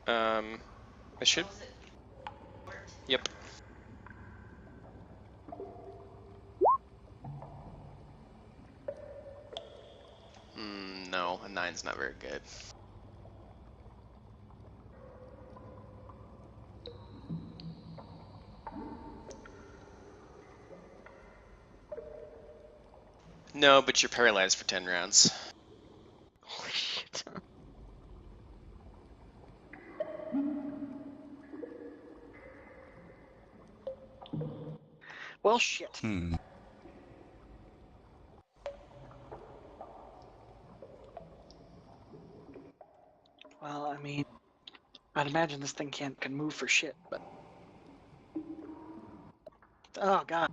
It should. Yep. No, a 9's not very good. No, but you're paralyzed for 10 rounds. Holy shit. Well, shit. Well, I mean, I'd imagine this thing can move for shit, but... Oh, God.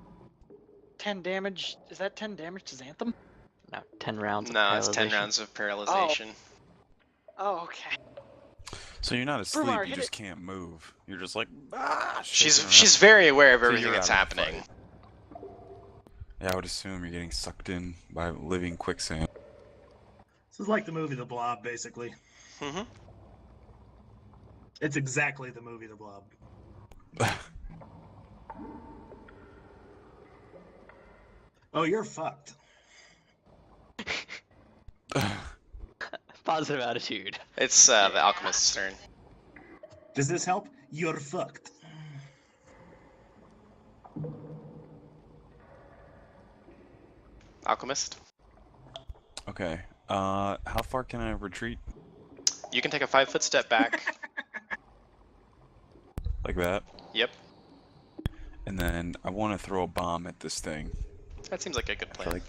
10 damage. Is that 10 damage to Xanthem? No, 10 rounds of No, it's paralyzation. 10 rounds of paralyzation. Oh, okay. So you're not asleep, Brumar, you hit just it. can't move. You're just like, She's very aware of So everything you're that's out of the happening. fight. Yeah, I would assume you're getting sucked in by living quicksand. This is like the movie The Blob, basically. Mm-hmm. It's exactly the movie The Blob. Oh, you're fucked. Positive attitude. It's the alchemist's turn. Does this help? You're fucked. Alchemist. Okay. How far can I retreat? You can take a 5-foot step back. Like that? Yep. And then I want to throw a bomb at this thing. That seems like a good I plan.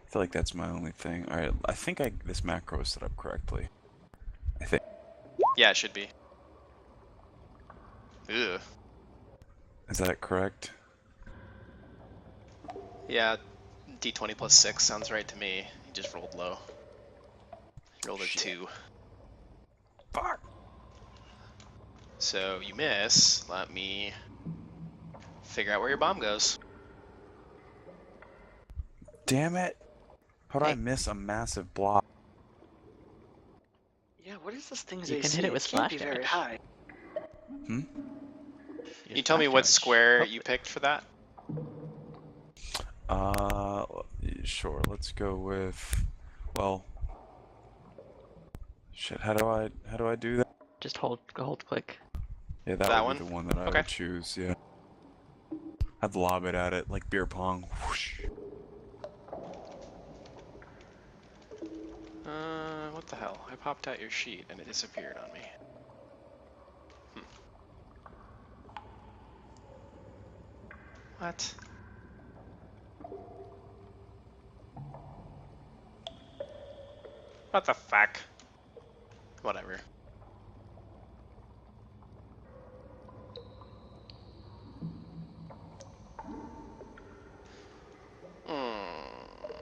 feel like that's my only thing. Alright, I think this macro is set up correctly. I think. Yeah, it should be. Ugh. Is that correct? Yeah, D20 plus 6 sounds right to me. He just rolled low. He rolled a 2. Fuck! So you miss. Let me figure out where your bomb goes. Damn it! How did I Hey. miss a massive block? Yeah, what is this thing's You can AC? hit it with can't splash be very damage. high. Hmm? Can you tell me what square you picked for that? Sure. Let's go with. Well. Shit. How do I do that? Just hold click. Yeah, that That would be one? the one that I Okay. would choose. Yeah. I'd lob it at it like beer pong. Whoosh. What the hell? I popped out your sheet and it disappeared on me. What? What the fuck? Whatever.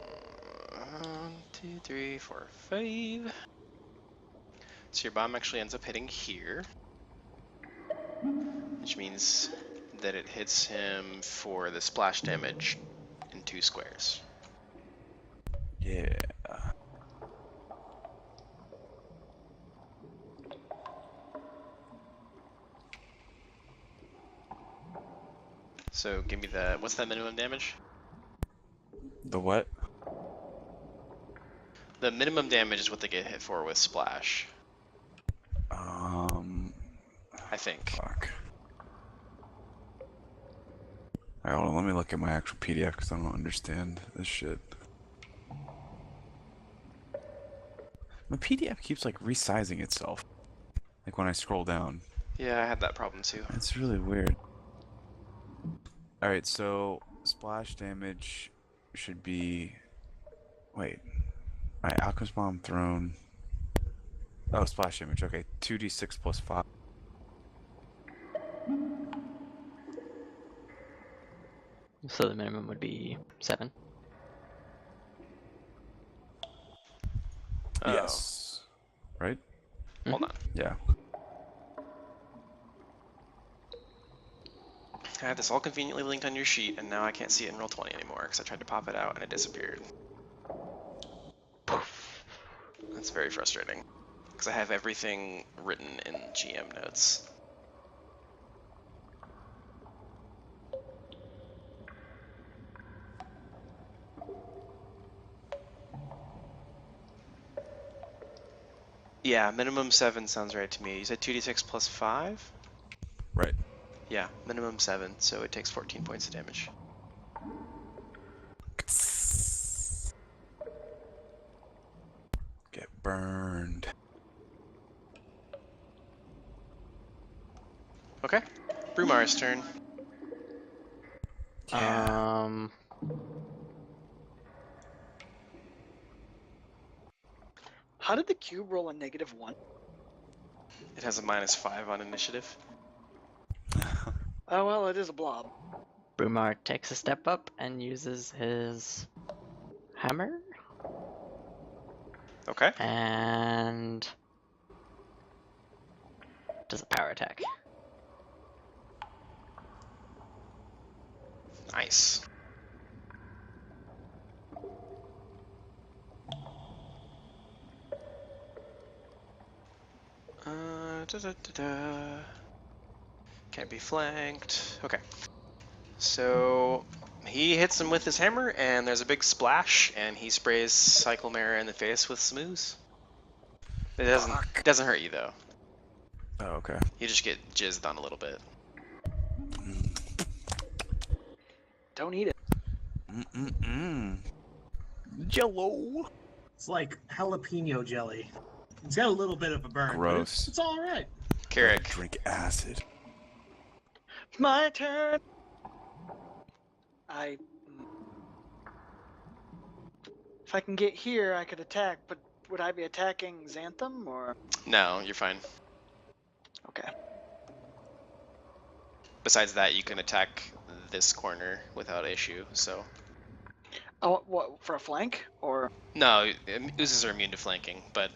One, 2, 3, 4, 5. So your bomb actually ends up hitting here, which means that it hits him for the splash damage in 2 squares. Yeah. So give me the, what's that minimum damage? The what? The minimum damage is what they get hit for with splash, I think. Fuck. Alright, hold on. Let me look at my actual PDF because I don't understand this shit. My PDF keeps like resizing itself. Like when I scroll down. Yeah, I had that problem too. It's really weird. Alright, so splash damage should be. Wait. Alright, Alchemist Bomb thrown. Oh, splash damage. Okay, 2d6 plus 5. So the minimum would be 7. Oh, Yes. Right? hold on. Yeah. I had this all conveniently linked on your sheet, and now I can't see it in Roll20 anymore because I tried to pop it out and it disappeared. That's very frustrating. because I have everything written in GM notes. Yeah, minimum 7 sounds right to me. You said 2d6 plus 5? Right. Yeah, minimum 7, so it takes 14 points of damage. Get burned. Okay, Brumar's turn. Yeah. How did the cube roll a -1? It has a -5 on initiative. Oh well, it is a blob. Brumar takes a step up and uses his hammer Okay. and does a power attack. Nice. Can't be flanked. Okay. So he hits him with his hammer, and there's a big splash, and he sprays Cyclemare in the face with smooth. It doesn't hurt you though. Oh, okay. You just get jizzed on a little bit. Don't eat it. Jello. It's like jalapeno jelly. It's got a little bit of a burn. But Gross. it's all right. Carrick. Drink acid. My turn. If I can get here, I could attack, but would I be attacking Xanthem or? No, you're fine. Okay. Besides that, you can attack this corner without issue, so. Oh, what, for a flank or? No, oozes are immune to flanking, but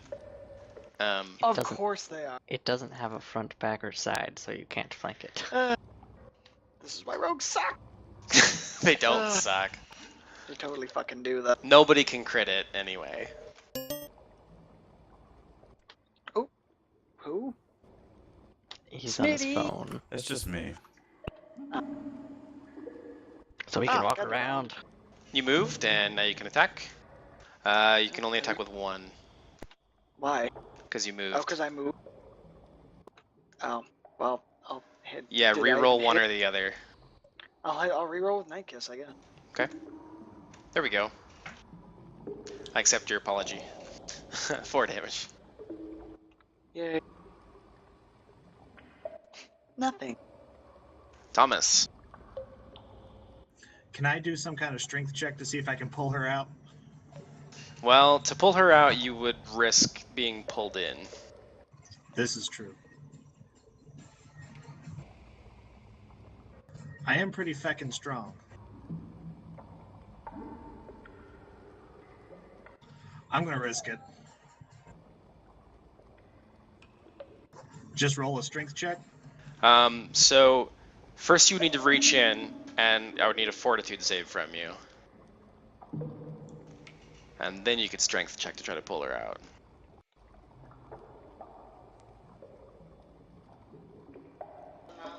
Of doesn't- course they are. It doesn't have a front, back, or side, so you can't flank it. This is why rogues suck. they don't suck. They totally fucking do that. Nobody can crit it anyway. Who? He's on his Smitty. phone, It's just me. so he can Ah, walk got it. around. You moved, and now you can attack. You can only attack with 1, Why? because you moved. Oh, because I moved. Oh, well, I'll hit. Yeah, did I re-roll one hit- or the other. I'll re-roll with Night Kiss, I guess. Okay. There we go. I accept your apology. 4 damage. Yay. Nothing. Thomas. Can I do some kind of strength check to see if I can pull her out? Well, to pull her out, you would risk being pulled in. This is true. I am pretty feckin' strong. I'm gonna risk it. Just roll a strength check. So first you would need to reach in, and I would need a fortitude save from you. And then you could strength check to try to pull her out.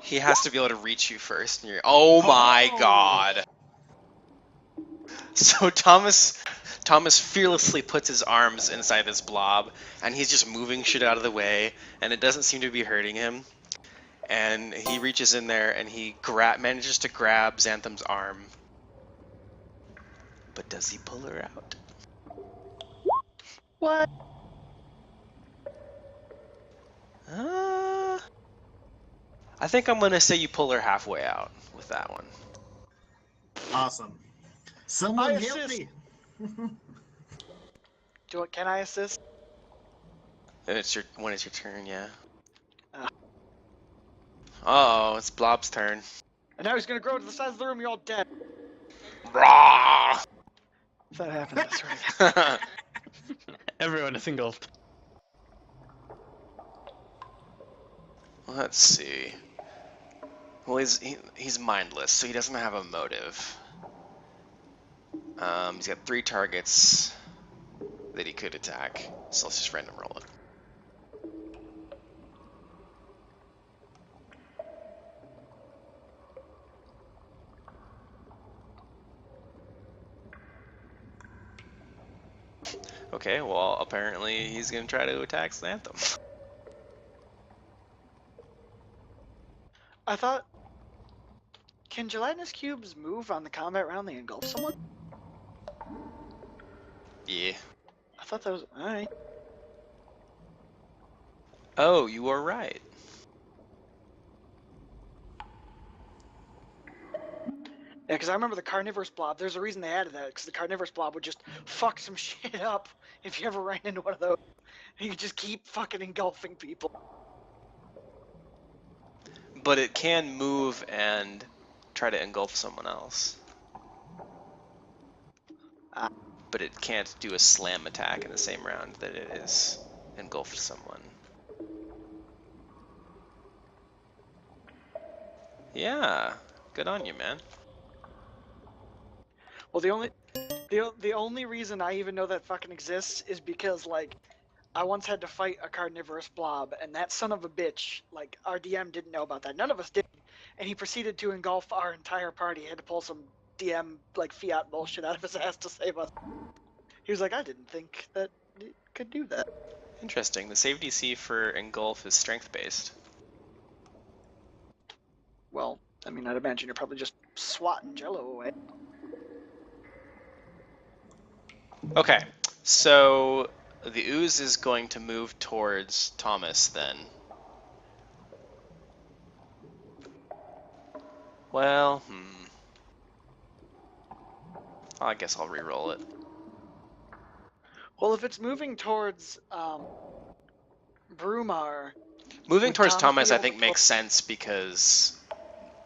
He has to be able to reach you first. And you're, oh my god! So Thomas fearlessly puts his arms inside this blob, and he's just moving shit out of the way, and it doesn't seem to be hurting him. And he reaches in there, and he manages to grab Xanthem's arm. But does he pull her out? What? I think I'm gonna say you pull her halfway out with that one. Awesome. Someone I help assist. me. Can I assist? When it's your turn, yeah. Ah. Uh-oh, it's Blob's turn. And now he's gonna grow to the size of the room. You're all dead. Rah! If that happens, that's right. Everyone is engulfed. Let's see. Well, he's mindless, so he doesn't have a motive. He's got 3 targets that he could attack, so let's just random roll it. Okay, well, apparently he's gonna try to attack Xantham. I thought, can gelatinous cubes move on the combat round they engulf someone? Yeah. I thought that was alright. Oh, you are right. Yeah, because I remember the carnivorous blob. There's a reason they added that, because the carnivorous blob would just fuck some shit up if you ever ran into one of those. You could just keep fucking engulfing people. But it can move and try to engulf someone else. Ah. But it can't do a slam attack in the same round that it is engulfed someone. Yeah, good on you, man. Well, the only reason I even know that fucking exists is because, like, I once had to fight a carnivorous blob, and that son of a bitch, like, our DM didn't know about that. None of us did. And he proceeded to engulf our entire party. He had to pull some DM, like, fiat bullshit out of his ass to save us. He was like, I didn't think that it could do that. Interesting. The save DC for engulf is strength based. Well, I mean, I'd imagine you're probably just swatting Jello away. Okay, so the ooze is going to move towards Thomas then. Well, I guess I'll re-roll it. Well, if it's moving towards Brumar, Moving would towards Thomas be Thomas, I able to think, pull- makes sense because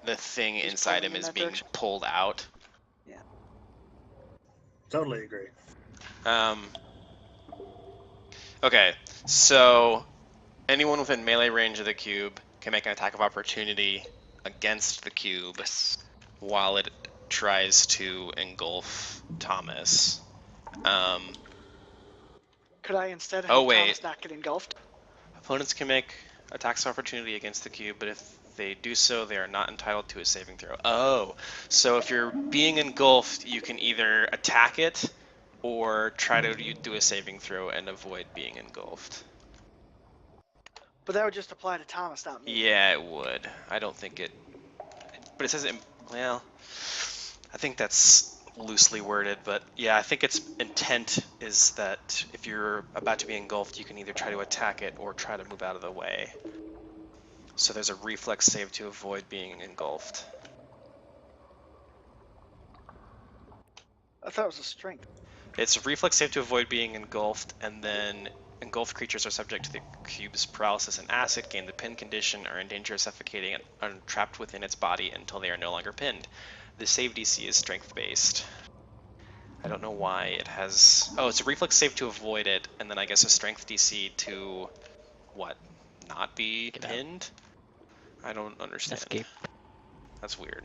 the thing He's inside pulling him in is that being direction. pulled out. Totally agree. Okay, so anyone within melee range of the cube can make an attack of opportunity against the cube while it tries to engulf Thomas. Could I instead Oh, have wait. Thomas not get engulfed? Opponents can make attacks of opportunity against the cube, but if they do so, they are not entitled to a saving throw. Oh, so if you're being engulfed, you can either attack it or try to do a saving throw and avoid being engulfed. But that would just apply to Thomas, not me. Yeah, it would. I don't think it... But it says... Well, I think that's loosely worded, but yeah, I think its intent is that if you're about to be engulfed, you can either try to attack it or try to move out of the way. So there's a reflex save to avoid being engulfed. I thought it was a strength. It's a reflex save to avoid being engulfed, and then engulfed creatures are subject to the cube's paralysis and acid, gain the pin condition, are in danger of suffocating, and are trapped within its body until they are no longer pinned. The save DC is strength-based. I don't know why it has... Oh, it's a reflex save to avoid it, and then I guess a strength DC to... What? Not be Get out. pinned? I don't understand. Escape. That's weird.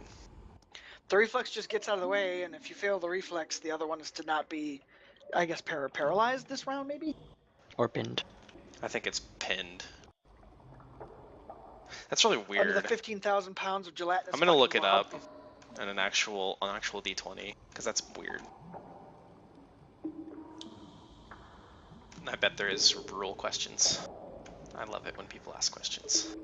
The reflex just gets out of the way, and if you fail the reflex, the other one is to not be, I guess, paralyzed this round, maybe? Or pinned. I think it's pinned. That's really Under the weird. 15,000 pounds of gelatinous I'm gonna fucking look it blob. up on an actual D20 because that's weird. I bet there is rule questions. I love it when people ask questions.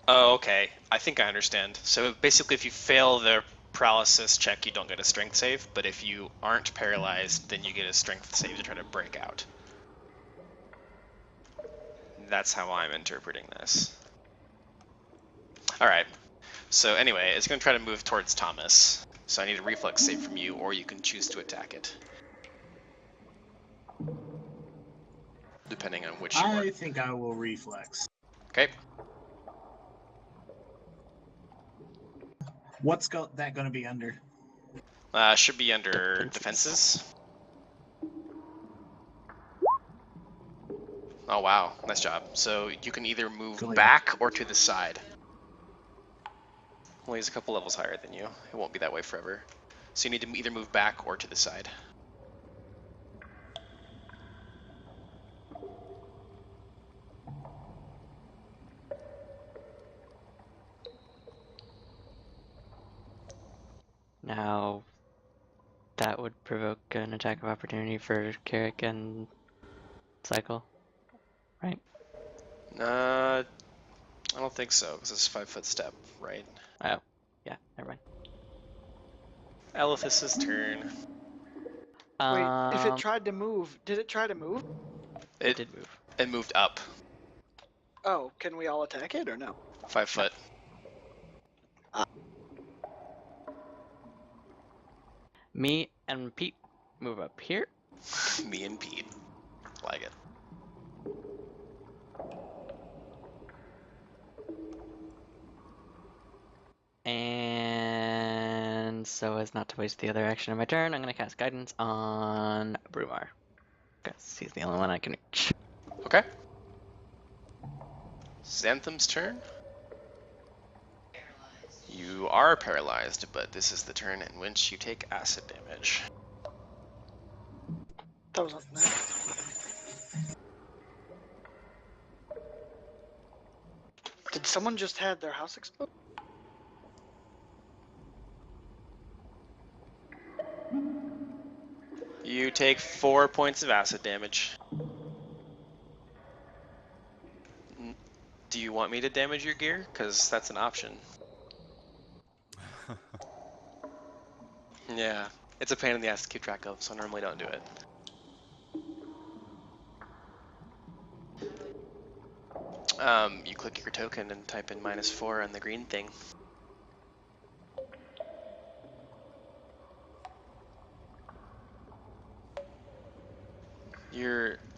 Oh, okay. I think I understand. So basically, if you fail the paralysis check, you don't get a strength save, but if you aren't paralyzed, then you get a strength save to try to break out. That's how I'm interpreting this. Alright. So anyway, it's going to try to move towards Thomas. So I need a reflex save from you, or you can choose to attack it. Depending on which you I want. think I will reflex. Okay. What's that going to be under? Should be under Defenses. defenses. Oh wow, nice job. So you can either move Cool. back or to the side. Well, he's a couple levels higher than you. It won't be that way forever. So you need to either move back or to the side. Now, that would provoke an attack of opportunity for Carrick and Cycle, right? I don't think so, because it's a 5-foot step, right? Oh, yeah, never mind. Elithus's turn. Wait, if it Um, tried to move, did it try to move? it It did move. it moved up Oh, can we all attack it or no? 5 foot. Me and Pete move up here. Me and Pete. Like it. And so as not to waste the other action of my turn, I'm going to cast Guidance on Brumar. Because he's the only one I can reach. Okay. Xanthem's turn. You are paralyzed, but this is the turn in which you take acid damage. That was nice. Did someone just have their house explode? You take 4 points of acid damage. Do you want me to damage your gear? Because that's an option. Yeah, it's a pain in the ass to keep track of, so I normally don't do it. You click your token and type in -4 on the green thing.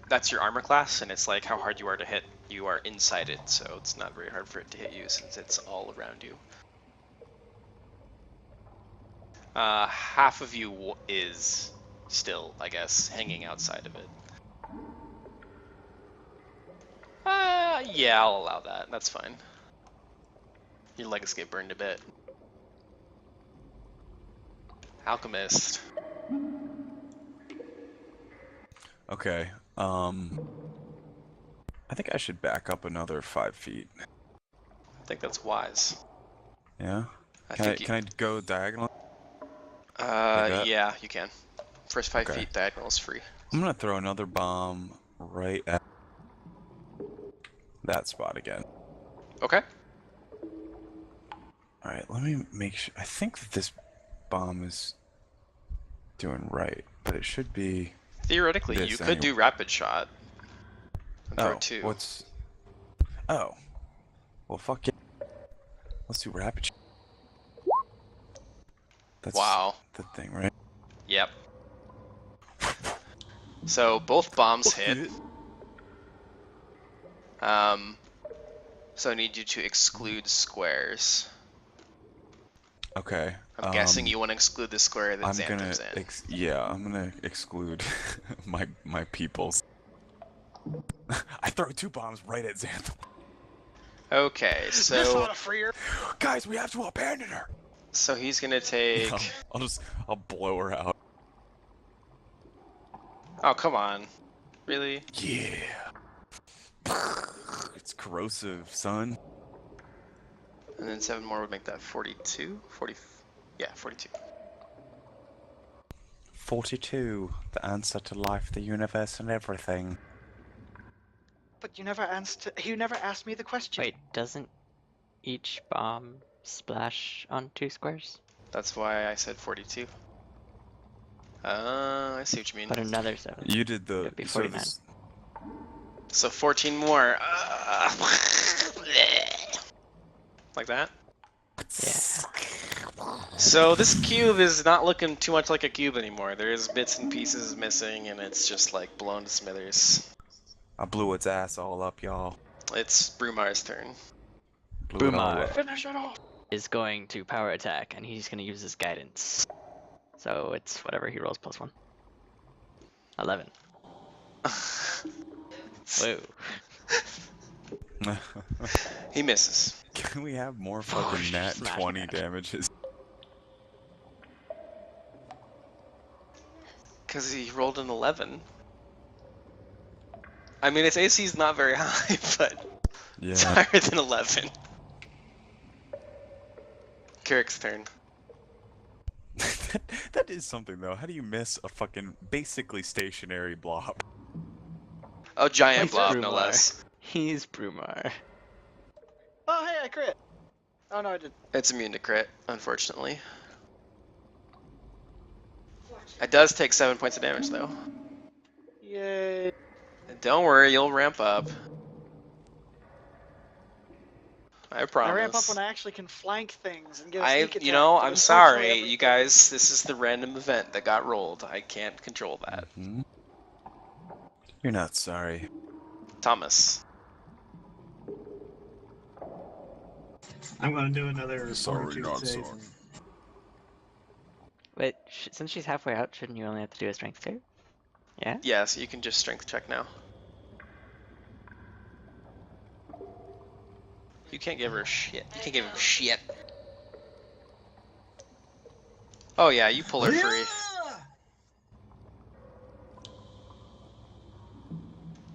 That's your armor class, and it's like how hard you are to hit. You are inside it, so it's not very hard for it to hit you since it's all around you. Half of you is still, I guess, hanging outside of it. Yeah, I'll allow that. That's fine. Your legs get burned a bit. Alchemist. Okay. I think I should back up another 5 feet. I think that's wise. Yeah. I Can think can I go diagonal? that? yeah, you can. First 5 Okay. feet diagonal is free. I'm gonna throw another bomb right at that spot again. Okay. All right. Let me make sure. I think that this bomb is doing right, but it should be. Theoretically, This you could anyway. do rapid shot. And throw Oh, 2. what's? Oh. Well, fuck yeah. Let's do rapid. That's Wow. the thing, right? Yep. So both bombs hit. So I need you to exclude squares. Okay. I'm guessing you want to exclude the square that I'm gonna Xanthem's in. yeah, I'm gonna exclude my peoples. I throw 2 bombs right at Xanthem. Okay, This so ought to free her. Guys, we have to abandon her. so he's gonna take. I'll blow her out. Oh, come on. Really? Yeah. It's corrosive, son. And then 7 more would make that 42? 40. Yeah, 42. 42. The answer to life, the universe, and everything. But you never asked me the question. Wait, doesn't each bomb splash on 2 squares? That's why I said 42. I see what you mean. But another 7. You did the. It'd be so 49. So 14 more. Like that? Yeah. So this cube is not looking too much like a cube anymore. There's bits and pieces missing, and it's just like blown to smithers. I blew its ass all up, y'all. It's Brumar's turn. Blew it all Brumar. up. Finish it off. Is going to power attack, and he's going to use his guidance. So it's whatever he rolls +1. 11. Whoa. He misses. Can we have more fucking nat Smash 20 that. damages? Because he rolled an 11. I mean, its AC is not very high, but it's Yeah. higher than 11. Carrick's turn. That is something though. How do you miss a fucking basically stationary blob? A giant He's blob, no Brumar. less. He's Brumar. Oh, hey, I crit. Oh, no, I didn't. It's immune to crit, unfortunately. It does take 7 points of damage, though. Yay. Don't worry, you'll ramp up. I promise. I ramp up when I actually can flank things and get a sneak attack. You know, but I'm unfortunately, sorry, every- you guys. This is the random event that got rolled. I can't control that. Mhm. You're not sorry. Thomas. I'm gonna do another Sorry, fortitude not save. sorry. Wait, since she's halfway out, shouldn't you only have to do a strength save? Yeah? Yeah, so you can just strength check now. You can't give her shit. You can't give him shit. Oh yeah, you pull her free.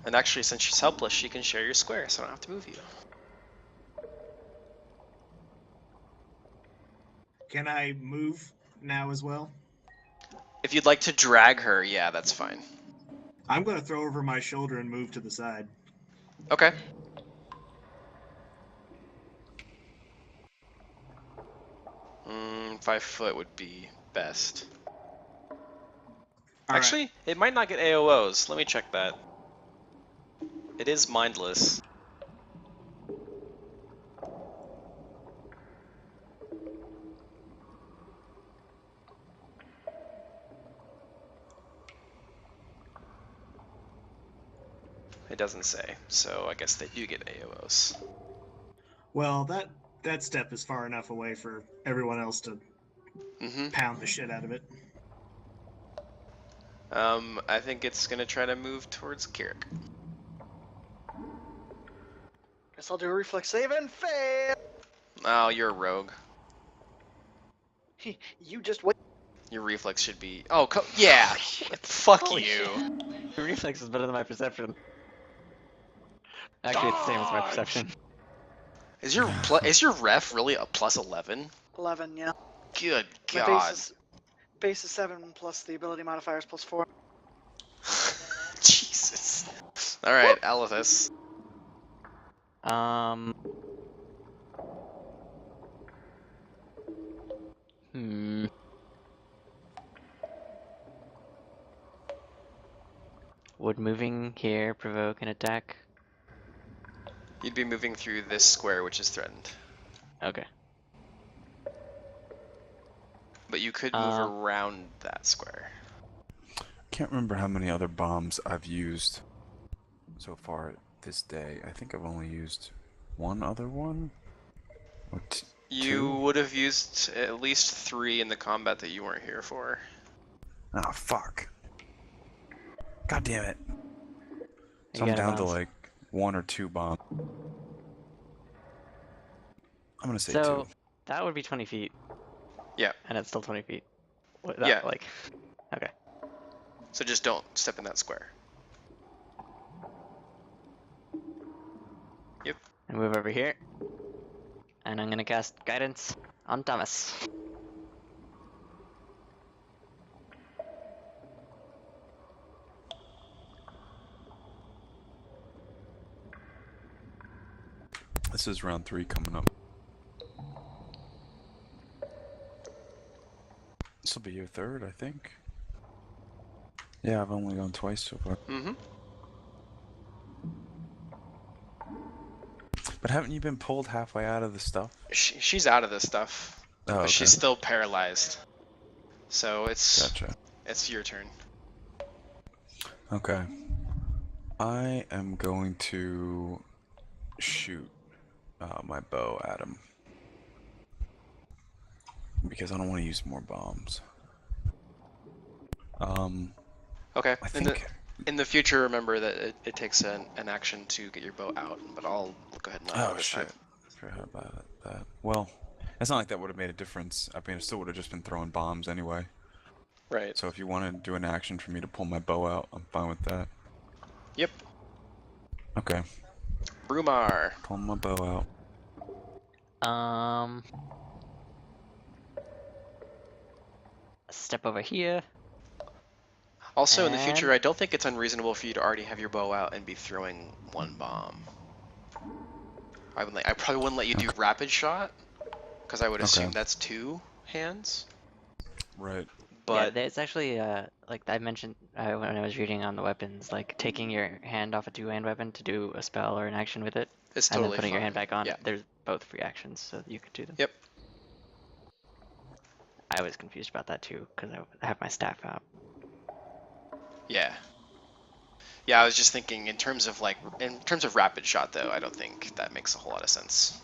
And actually, since she's helpless, she can share your square, so I don't have to move you. Can I move now as well? If you'd like to drag her, yeah, that's fine. I'm gonna throw over my shoulder and move to the side. Okay. Mm, 5 foot would be best. All Actually, it might not get AOOs. Let me check that. It is mindless. It doesn't say, so I guess they do get AOOs. Well, that step is far enough away for everyone else to Mm-hmm. pound the shit out of it. I think it's gonna try to move towards Kirik. Guess I'll do a reflex save and fail. Oh, you're a rogue. You just wait. Your reflex should be. Oh, yeah. Fuck Holy you. Your reflex is better than my perception. Actually, it's the same as my Dodge! perception. Is your ref really a plus 11? 11, yeah. Good My God. base is 7 plus the ability modifier is plus 4. Jesus. All right, Alethus. Hmm. Would moving here provoke an attack? You'd be moving through this square, which is threatened. Okay. But you could move around that square. Can't remember how many other bombs I've used so far this day. I think I've only used one other one. Or You two? would have used at least 3 in the combat that you weren't here for. Oh, fuck. God damn it. So You I'm got a down to bounce. like 1 or 2 bombs. I'm gonna say So 2. that would be 20 feet. Yeah. And it's still 20 feet. What, Yeah. Like, okay. So just don't step in that square. Yep. I move over here. And I'm gonna cast guidance on Thomas. This is round 3 coming up. This will be your 3rd, I think. Yeah, I've only gone twice so far. Mm-hmm. But haven't you been pulled halfway out of the stuff? She's out of this stuff. Oh, But okay. she's still paralyzed. So Gotcha. it's your turn. Okay. I am going to shoot my bow at him. Because I don't want to use more bombs. Okay. I think... In the future, remember that it takes an action to get your bow out, but I'll go ahead and let you know Oh, this shit. time. Forgot about that. Well, it's not like that would have made a difference. I mean, I still would have just been throwing bombs anyway. Right. So if you want to do an action for me to pull my bow out, I'm fine with that. Yep. Okay. Brumar. Pull my bow out. Step over here. Also, in the And- future, I don't think it's unreasonable for you to already have your bow out and be throwing one bomb. I probably wouldn't let you do rapid shot, because I would assume that's 2 hands. Right. Yeah, But there's actually, like I mentioned when I was reading on the weapons, like taking your hand off a two-hand weapon to do a spell or an action with it, it's and totally then putting your fine. hand back on, Yeah. there's both free actions, so you could do them. Yep. I was confused about that too, because I have my staff out. Yeah. Yeah, I was just thinking in terms of rapid shot though, I don't think that makes a whole lot of sense.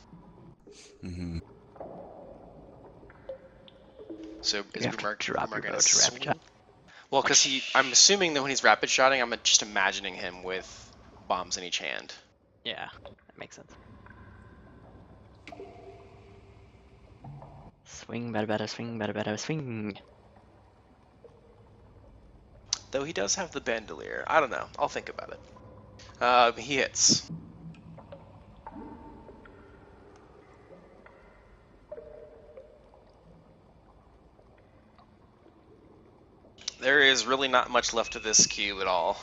Mm-hmm. So is You have to Boomer drop your gonna bow to rapid swing? shot. Well, because I'm assuming that when he's rapid shotting, I'm just imagining him with bombs in each hand. Yeah, that makes sense. Swing, better, swing, better, swing. Though he does have the bandolier. I don't know. I'll think about it. He hits. There is really not much left of this cube at all.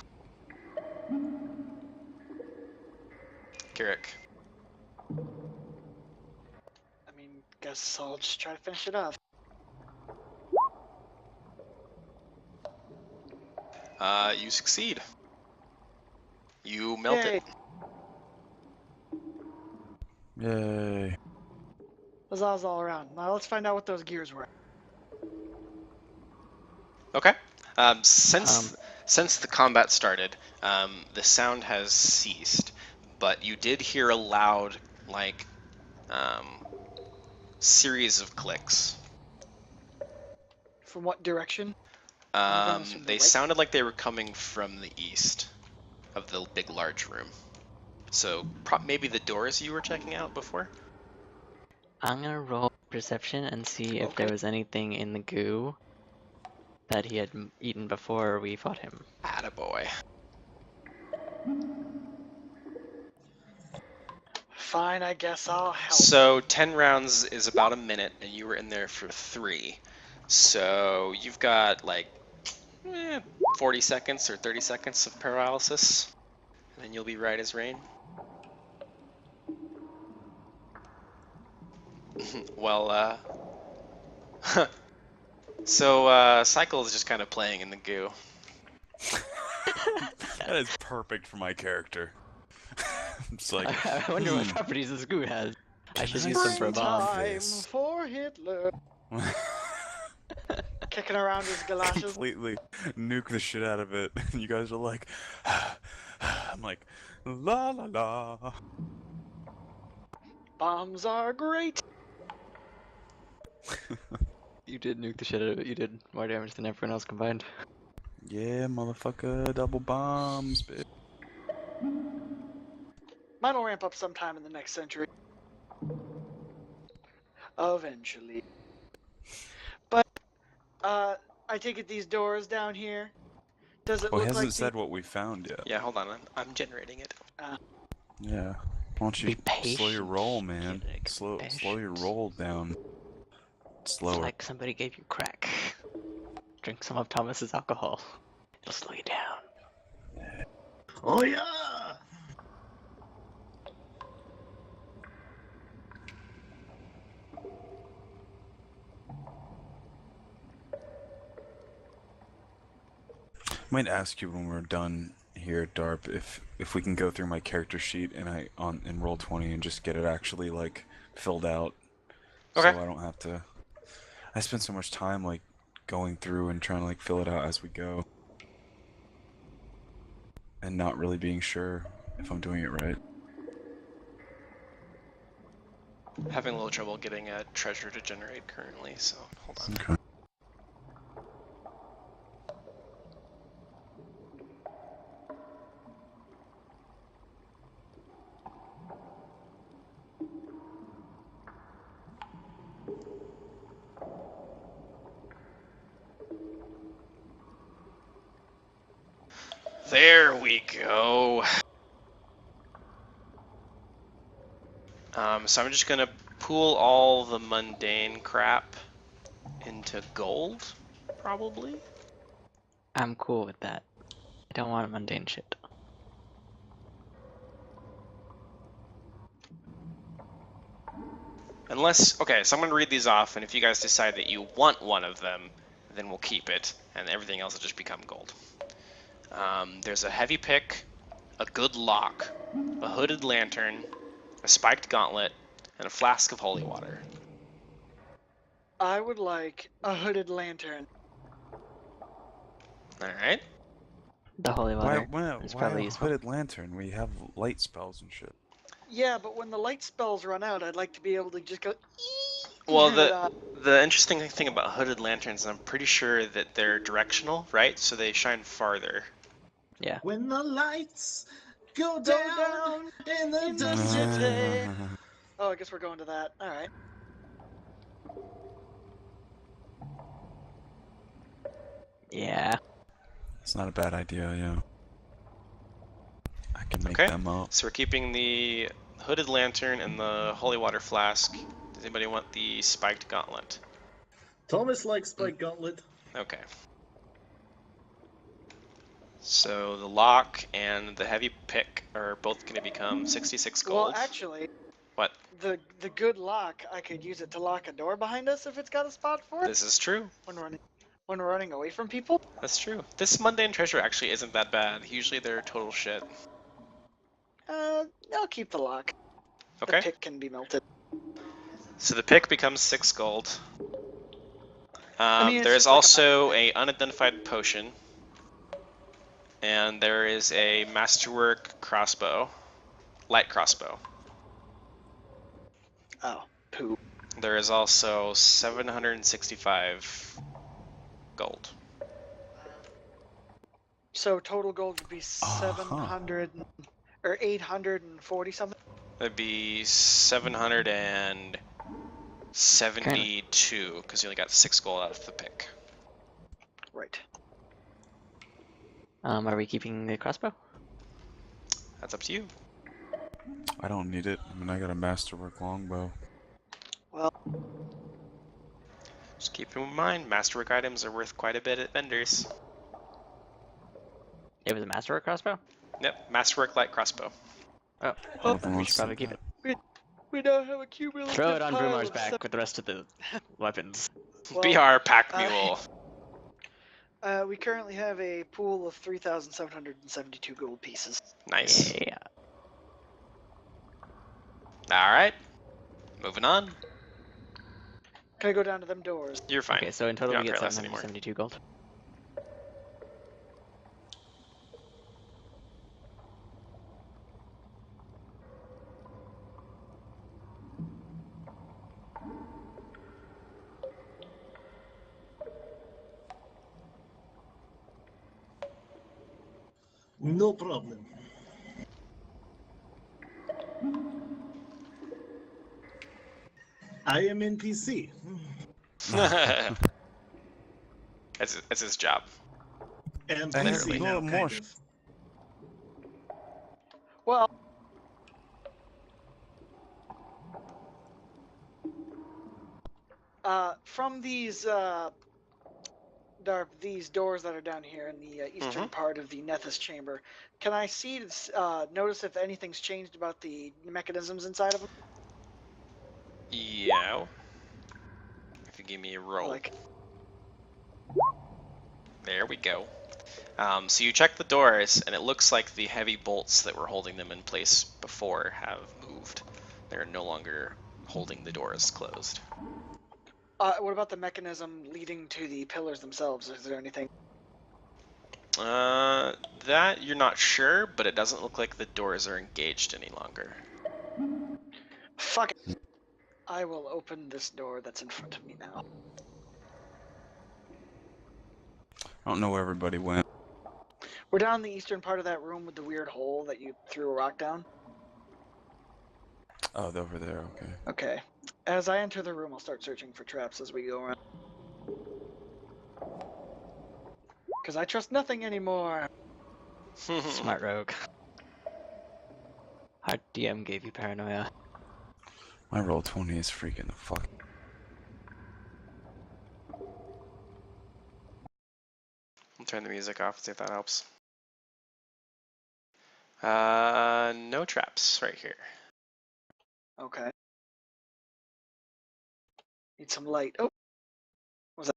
Carrick. I mean, guess I'll just try to finish it off. You succeed. You melt Yay. it. Yay. Huzzahs all around. Now let's find out what those gears were. Okay. Since the combat started, the sound has ceased, but you did hear a loud, like, series of clicks. From what direction? I'm gonna assume the They right. sounded like they were coming from the east of the big, large room. So maybe the doors you were checking out before? I'm gonna roll perception and see if Okay. there was anything in the goo that he had eaten before we fought him. Attaboy. Fine, I guess I'll help. So 10 rounds is about a minute, and you were in there for 3. So you've got like 40 seconds or 30 seconds of paralysis, and then you'll be right as rain. Well, so Cycle is just kind of playing in the goo. That is perfect for my character. It's like, I wonder what properties this goo has. I should use them for a bomb. Time for Hitler. Kicking around his galoshes. completely nuke the shit out of it. And you guys are like, I'm like, la la la. Bombs are great. You did nuke the shit out of it. You did more damage than everyone else combined. Yeah, motherfucker, double bombs, bitch. Mine will ramp up sometime in the next century. Eventually. But, I take it these doors down here. Does it Well, he look hasn't like said what we found yet. Yeah, hold on, I'm generating it. Yeah. Why don't you Be patient. slow your roll, man? Kirik, Slow your patient. roll down. It's Slower. like somebody gave you crack. Drink some of Thomas's alcohol. It'll slow you down. Oh yeah. I might ask you when we're done here, Darp, if we can go through my character sheet and in Roll20 and just get it actually like filled out. Okay. So I don't have to. I spend so much time like going through and trying to like fill it out as we go, and not really being sure if I'm doing it right. Having a little trouble getting a treasure to generate currently, so hold on. Okay. There we go. So I'm just gonna pool all the mundane crap into gold, probably. I'm cool with that. I don't want mundane shit. Unless, okay, so I'm going to read these off, and if you guys decide that you want one of them, then we'll keep it, and everything else will just become gold. There's a heavy pick, a good lock, a hooded lantern, a spiked gauntlet, and a flask of holy water. I would like a hooded lantern. Alright. The holy Why, water is why probably a useful. hooded lantern? We have light spells and shit. Yeah, but when the light spells run out, I'd like to be able to just go. Well, turn it on. the interesting thing about hooded lanterns, I'm pretty sure that they're directional, right? So they shine farther. Yeah. When the lights go Go down down in the in the dark. city. Oh, I guess we're going to that. All right. Yeah. It's not a bad idea, yeah. I can make Okay. them up. So we're keeping the hooded lantern and the holy water flask. Does anybody want the spiked gauntlet? Thomas likes Spike Gauntlet. Okay. So the lock and the heavy pick are both going to become 66 gold. Well, actually, What? the good lock, I could use it to lock a door behind us if it's got a spot for it This is true. when we're running away from people. That's true. This mundane treasure actually isn't that bad. Usually they're total shit. I'll keep the lock. Okay. The pick can be melted. So the pick becomes 6 gold. mean, it's There's just like a also magic a unidentified potion. And there is a masterwork crossbow. Light crossbow. Oh, poo. There is also 765 gold. So total gold would be 700 or 840 something. That'd be 772 because you only got 6 gold out of the pick. Right. Are we keeping the crossbow? That's up to you. I don't need it. I mean, I got a masterwork longbow. Well, Just keep in mind, masterwork items are worth quite a bit at vendors. It was a masterwork crossbow? Yep, masterwork light crossbow. Oh, Oh, then we should probably keep it. we now have a cumulative Throw it on pile Brumar's of back with the rest of the weapons. Well, Be our pack mule. we currently have a pool of 3,772 gold pieces. Nice. Yeah. Alright. Moving on. Can I go down to them doors? You're fine. Okay, so in total You we don't get care less anymore. 772 gold. No problem. I am NPC. It's his job. NPC now, No kind more. of. Well, from these these doors that are down here in the eastern part of the Nethys chamber, can I see, notice if anything's changed about the mechanisms inside of them? Yeah. If you give me a roll. Like, There we go. So you check the doors, and it looks like the heavy bolts that were holding them in place before have moved. They're no longer holding the doors closed. what about the mechanism leading to the pillars themselves? Is there anything? That you're not sure, but it doesn't look like the doors are engaged any longer. Fuck it. I will open this door that's in front of me now. I don't know where everybody went. We're down in the eastern part of that room with the weird hole that you threw a rock down. Oh, they're over there, okay. Okay. As I enter the room, I'll start searching for traps as we go around. Because I trust nothing anymore. Smart rogue. Our DM gave you paranoia. My roll 20 is freaking the fuck. Turn the music off, see if that helps. No traps right here. Okay. Need some light. Oh, was that?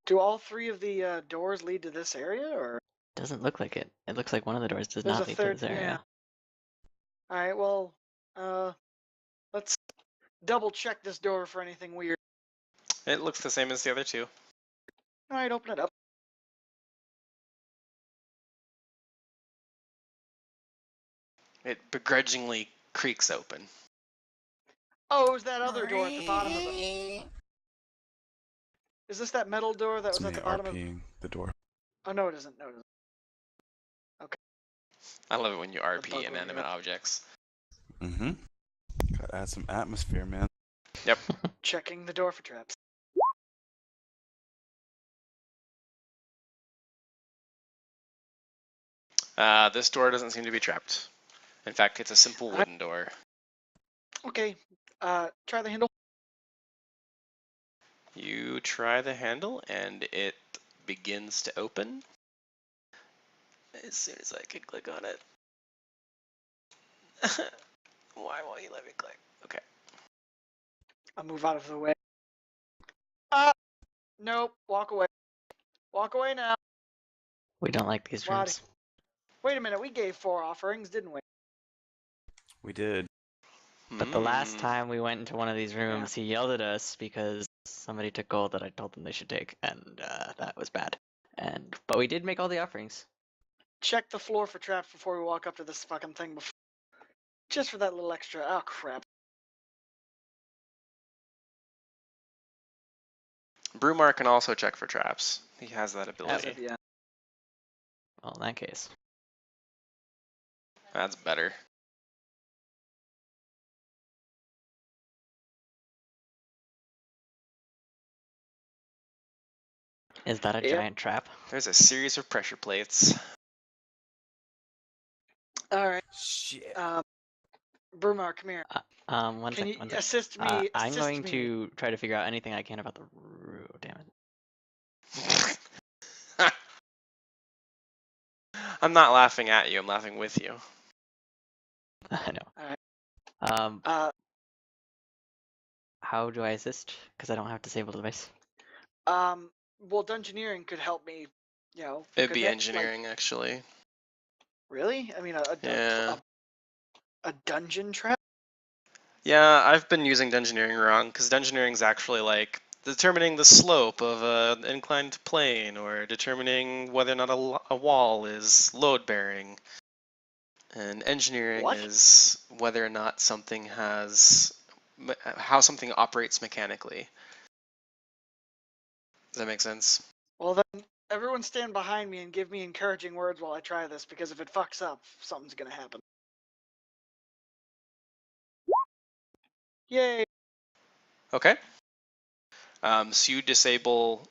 Do all three of the doors lead to this area, or Doesn't look like it. It looks like one of the doors does there's not a lead to third? this area. Yeah. All right. Well, let's double check this door for anything weird. It looks the same as the other two. All right, open it up. It begrudgingly creaks open. Oh, it was that other door at the bottom of the. Is this that metal door that It's was me at the bottom of? RPing the door. Oh no, it isn't. No, it isn't. I love it when you bug RP when inanimate you're up. objects. Mm-hmm. Gotta add some atmosphere, man. Checking the door for traps. This door doesn't seem to be trapped. In fact, it's a simple wooden door. Okay. Try the handle. You try the handle and it begins to open. As soon as I can click on it. Why won't you let me click? Okay. I'll move out of the way. Nope. Walk away. Walk away now. We don't like these Why? rooms. Wait a minute. We gave 4 offerings, didn't we? We did. But the last Hmm. time we went into one of these rooms, he yelled at us because somebody took gold that I told them they should take, and that was bad. But we did make all the offerings. Check the floor for traps before we walk up to this fucking thing. Just for that little extra. Oh crap. Brumar can also check for traps. He has that ability. Yeah. Well, in that case. That's better. Is that a Yep. giant trap? There's a series of pressure plates. All right. Shit. Brumar, come here. One Can sec, you one sec. assist me? I'm assist going me. to try to figure out anything I can about the room. Damn it. I'm not laughing at you, I'm laughing with you. I know. All right. How do I assist? Because I don't have disabled device. Well, dungeoneering could help me. You know. It'd could be that, engineering, actually. Like, really? I mean, Yeah. a dungeon trap. Yeah, I've been using dungeoneering wrong, because dungeoneering's actually like determining the slope of an inclined plane, or determining whether or not a wall is load-bearing. And engineering What? is whether or not something has... how something operates mechanically. Does that make sense? Well then, everyone stand behind me and give me encouraging words while I try this, because if it fucks up, something's gonna happen. Yay! Okay. So you disable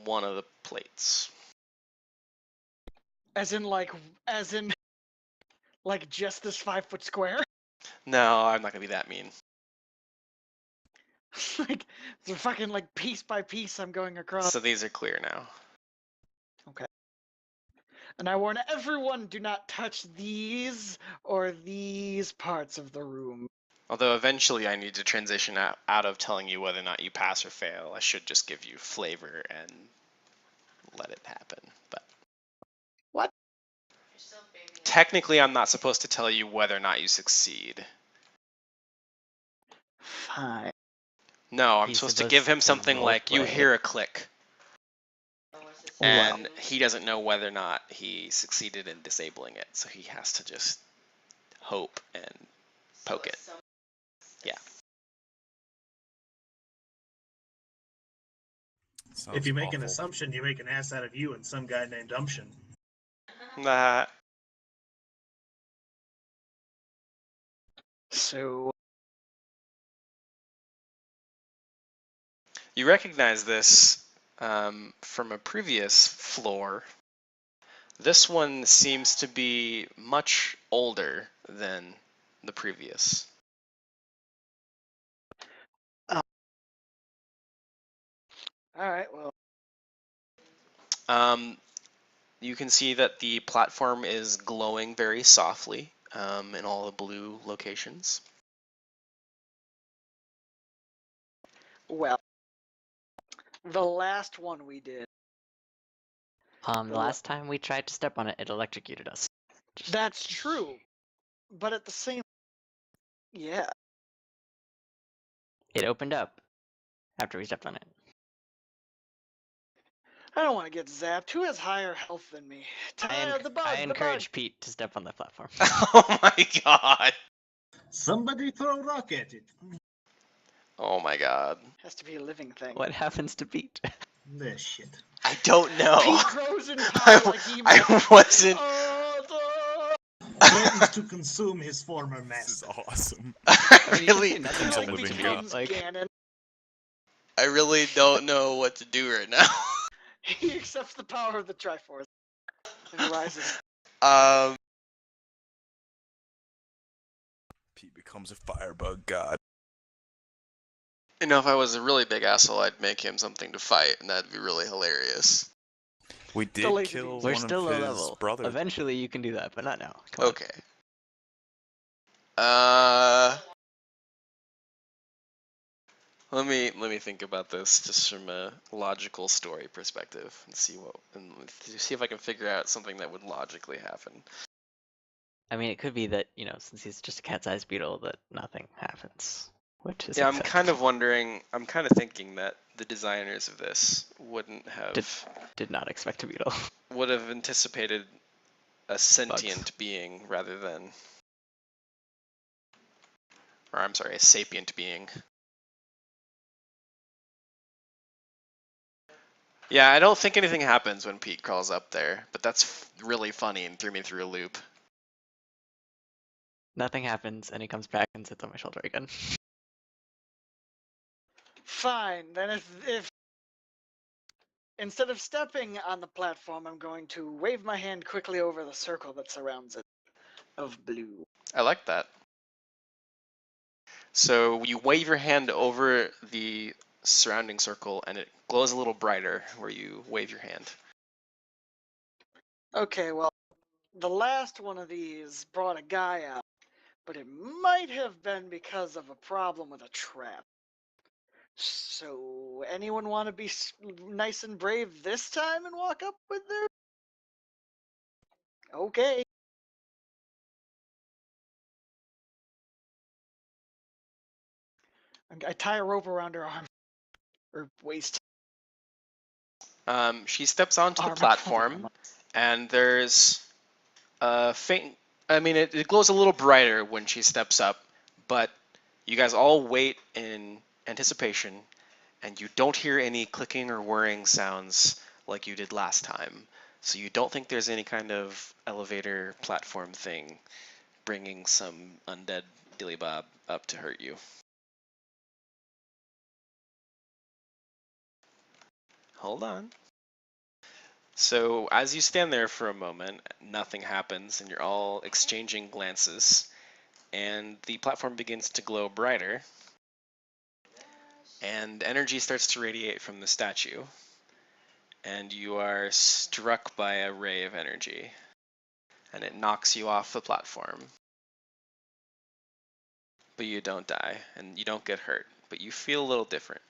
one of the plates. As in like just this 5-foot square. No, I'm not gonna be that mean. Like they're fucking like piece by piece. I'm going across. So these are clear now. Okay. And I warn everyone: do not touch these or these parts of the room. Although eventually I need to transition out of telling you whether or not you pass or fail. I should just give you flavor and let it happen. But What? technically I'm not supposed to tell you whether or not you succeed. Fine. No, I'm He's supposed to give him to something like, you roleplay. hear a click. Wow. And he doesn't know whether or not he succeeded in disabling it. So he has to just hope and poke it. Yeah. If you make an awful. assumption, you make an ass out of you and some guy named Umption. So You recognize this from a previous floor. This one seems to be much older than the previous. All right. Well, You can see that the platform is glowing very softly in all the blue locations. well, the last one we did. The last time we tried to step on it, it electrocuted us. That's true, but at the same, yeah. It opened up after we stepped on it. I don't want to get zapped. Who has higher health than me? The bug. I The bug. encourage Pete to step on the platform. Oh my god. Somebody throw a rock at it. Oh my god. Has to be a living thing. What happens to Pete? This shit. I don't know. Pete grows in power like he. I wasn't. Threatens to consume his former This is master. awesome. I mean, really, you can do He nothing like living becomes like- Ganon. I really don't know what to do right now. He accepts the power of the Triforce and rises. Pete becomes a firebug god. You know, if I was a really big asshole, I'd make him something to fight, and that'd be really hilarious. We did laser kill beams. We're one still of low his level. brothers. Eventually you can do that, but not now. Come on. Okay. Let me think about this just from a logical story perspective and see if I can figure out something that would logically happen. I mean, it could be that, since he's just a cat-sized beetle, that nothing happens. Which is Yeah, I'm acceptable. kind of wondering. I'm kind of thinking that the designers of this wouldn't have Did not expect a beetle. would have anticipated a sentient being rather than, or I'm sorry, a sapient being. Yeah, I don't think anything happens when Pete crawls up there, but that's really funny and threw me through a loop. Nothing happens, and he comes back and sits on my shoulder again. Fine. Then if instead of stepping on the platform, I'm going to wave my hand quickly over the circle that surrounds it of blue. I like that. So you wave your hand over the surrounding circle, and it glows a little brighter where you wave your hand. Okay, well, the last one of these brought a guy out, but it might have been because of a problem with a trap. So, anyone want to be nice and brave this time and walk up with their? Okay. I tie a rope around her arm or waist. She steps onto the Arm. platform, and there's a faint. I mean, it glows a little brighter when she steps up, but you guys all wait in anticipation, and you don't hear any clicking or whirring sounds like you did last time. So you don't think there's any kind of elevator platform thing bringing some undead Dilly Bob up to hurt you. Hold on. So as you stand there for a moment, nothing happens, and you're all exchanging glances, and the platform begins to glow brighter, and energy starts to radiate from the statue, and you are struck by a ray of energy, and it knocks you off the platform. But you don't die, and you don't get hurt, but you feel a little different.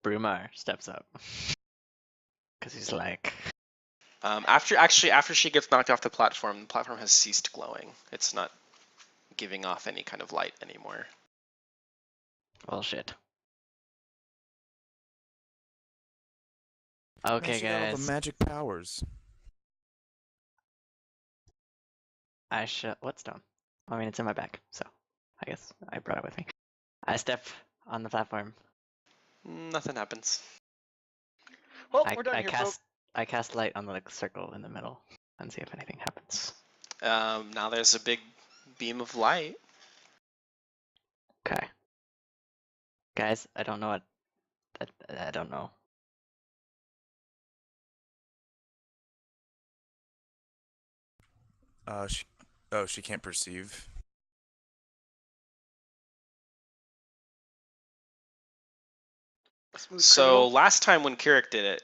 Brumar steps up. Because he's like... After she gets knocked off the platform has ceased glowing. It's not giving off any kind of light anymore. Well, shit. Okay, She got all the guys. magic powers. What stone? I mean, it's in my bag, so I guess I brought it with me. I step on the platform. Nothing happens. Well, I we're done here, folks. cast light on the circle in the middle and see if anything happens. Now there's a big beam of light. Okay. Guys, I don't know what... I don't know. Oh, she can't perceive. Smooth So criminal. last time when Kirik did it,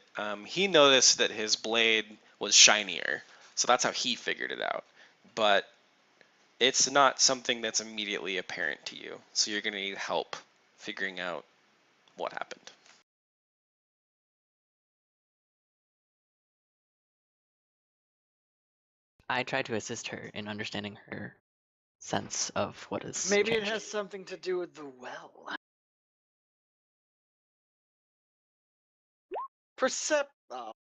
he noticed that his blade was shinier. So that's how he figured it out. But it's not something that's immediately apparent to you. So you're going to need help figuring out what happened. I try to assist her in understanding her sense of what has Maybe it changed. has something to do with the well. Oh.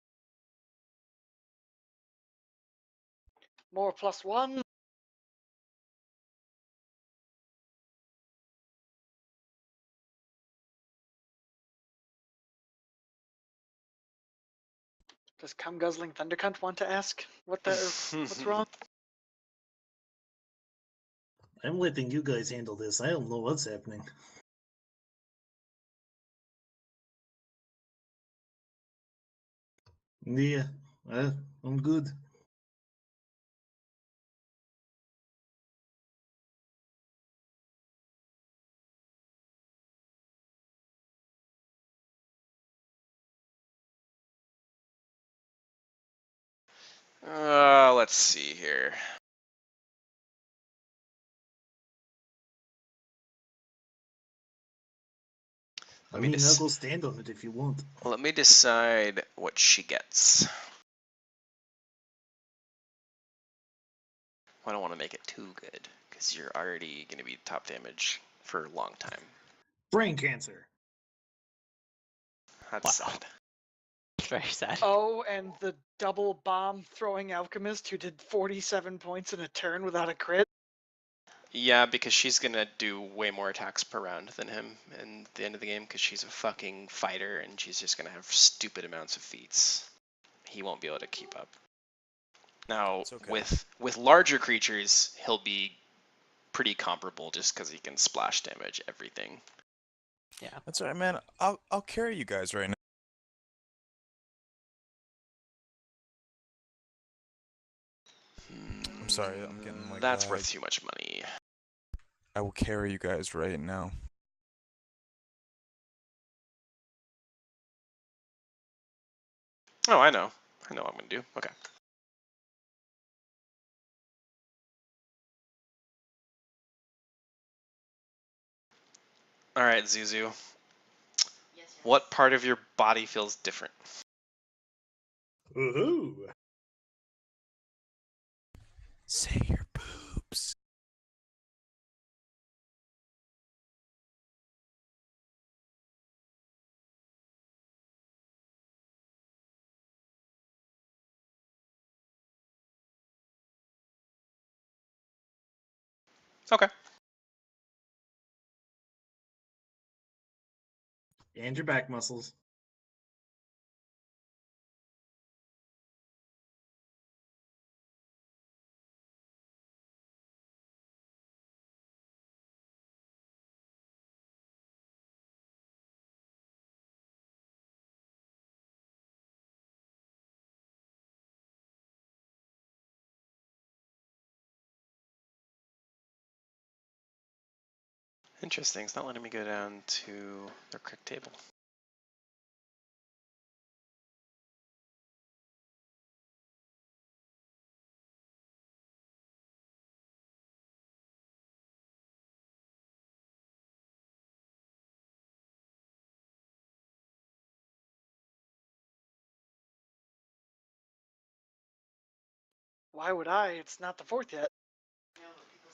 More +1. Does cum guzzling thundercunt want to ask what's wrong? I'm letting you guys handle this. I don't know what's happening. Yeah, I'm good. Let's see here. I Let me mean, I'll go stand on it if you want. let me decide what she gets. I don't want to make it too good because you're already going to be top damage for a long time. Brain cancer. That's Wow. sad. Very sad. Oh, and the double bomb throwing alchemist who did 47 points in a turn without a crit. Yeah, because she's going to do way more attacks per round than him in the end of the game because she's a fucking fighter and she's just going to have stupid amounts of feats. He won't be able to keep up. Now, It's okay. with larger creatures, he'll be pretty comparable just because he can splash damage everything. Yeah. That's all right, man. I'll carry you guys right now. I'm sorry, I'm getting like That's lag. worth too much money. I will carry you guys right now. Oh, I know. I know what I'm going to do. Okay. All right, Zuzu. What part of your body feels different? Woohoo! Say your boobs. Okay. And your back muscles. Interesting. It's not letting me go down to the correct table. Why would I? It's not the 4th yet.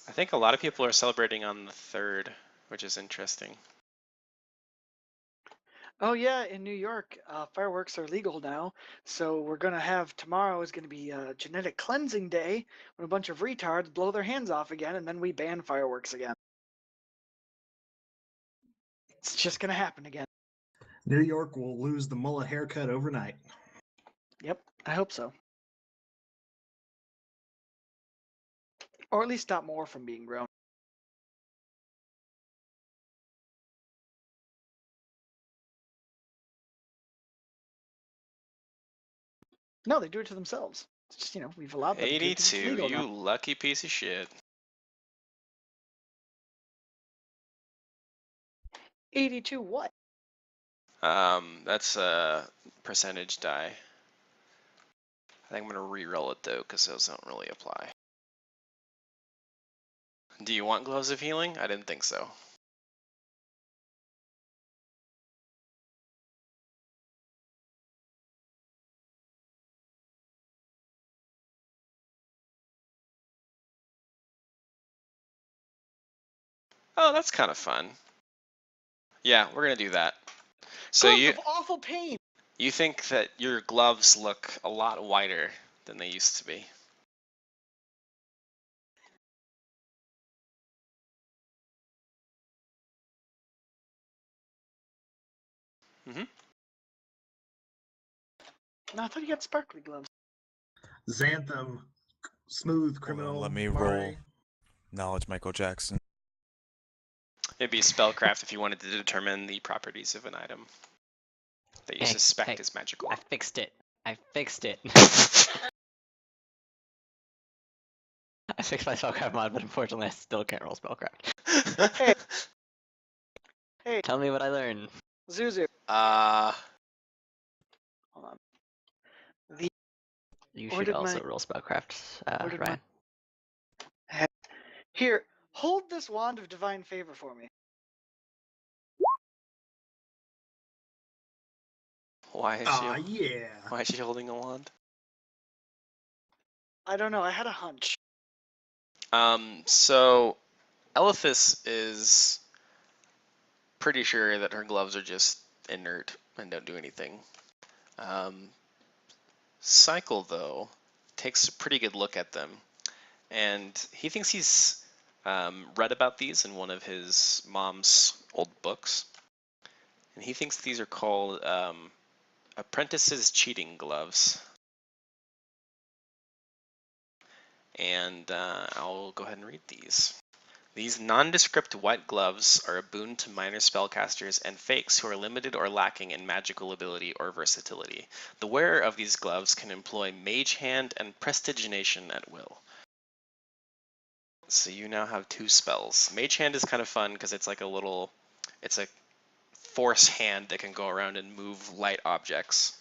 I think a lot of people are celebrating on the 3rd, which is interesting. Oh yeah, in New York, fireworks are legal now. So we're gonna have tomorrow is gonna be genetic cleansing day when a bunch of retards blow their hands off again, and then we ban fireworks again. It's just gonna happen again. New York will lose the mullet haircut overnight. Yep, I hope so. Or at least stop more from being grown. No, they do it to themselves. Just, we've allowed them to because it's 82, legal you now. lucky piece of shit. 82 what? That's a percentage die. I think I'm gonna re-roll it though, because those don't really apply. Do you want gloves of healing? I didn't think so. Oh, that's kind of fun. Yeah, we're gonna do that. So Gloves of awful pain. you think that your gloves look a lot wider than they used to be? Mm-hmm. No, I thought you got sparkly gloves. Xanthem, smooth Hold criminal. on, let me Mare. roll knowledge Michael Jackson. It'd be spellcraft if you wanted to determine the properties of an item that you suspect is magical. I fixed it. I fixed it. I fixed my spellcraft mod, but unfortunately I still can't roll spellcraft. Hey, Tell me what I learned. Zuzu. Uh, Hold on. You Where should did also my- roll spellcraft, where did Ryan. Here, hold this wand of divine favor for me. why is Ah, she? yeah. Why is she holding a wand? I don't know. I had a hunch. So Elithis is pretty sure that her gloves are just inert and don't do anything. Cycle, though, takes a pretty good look at them, and he thinks he's read about these in one of his mom's old books, and he thinks these are called apprentices' cheating gloves. And I'll go ahead and read these. These nondescript white gloves are a boon to minor spellcasters and fakes who are limited or lacking in magical ability or versatility. The wearer of these gloves can employ Mage Hand and Prestidigitation at will. So you now have 2 spells. Mage Hand is kind of fun because it's like it's a force hand that can go around and move light objects.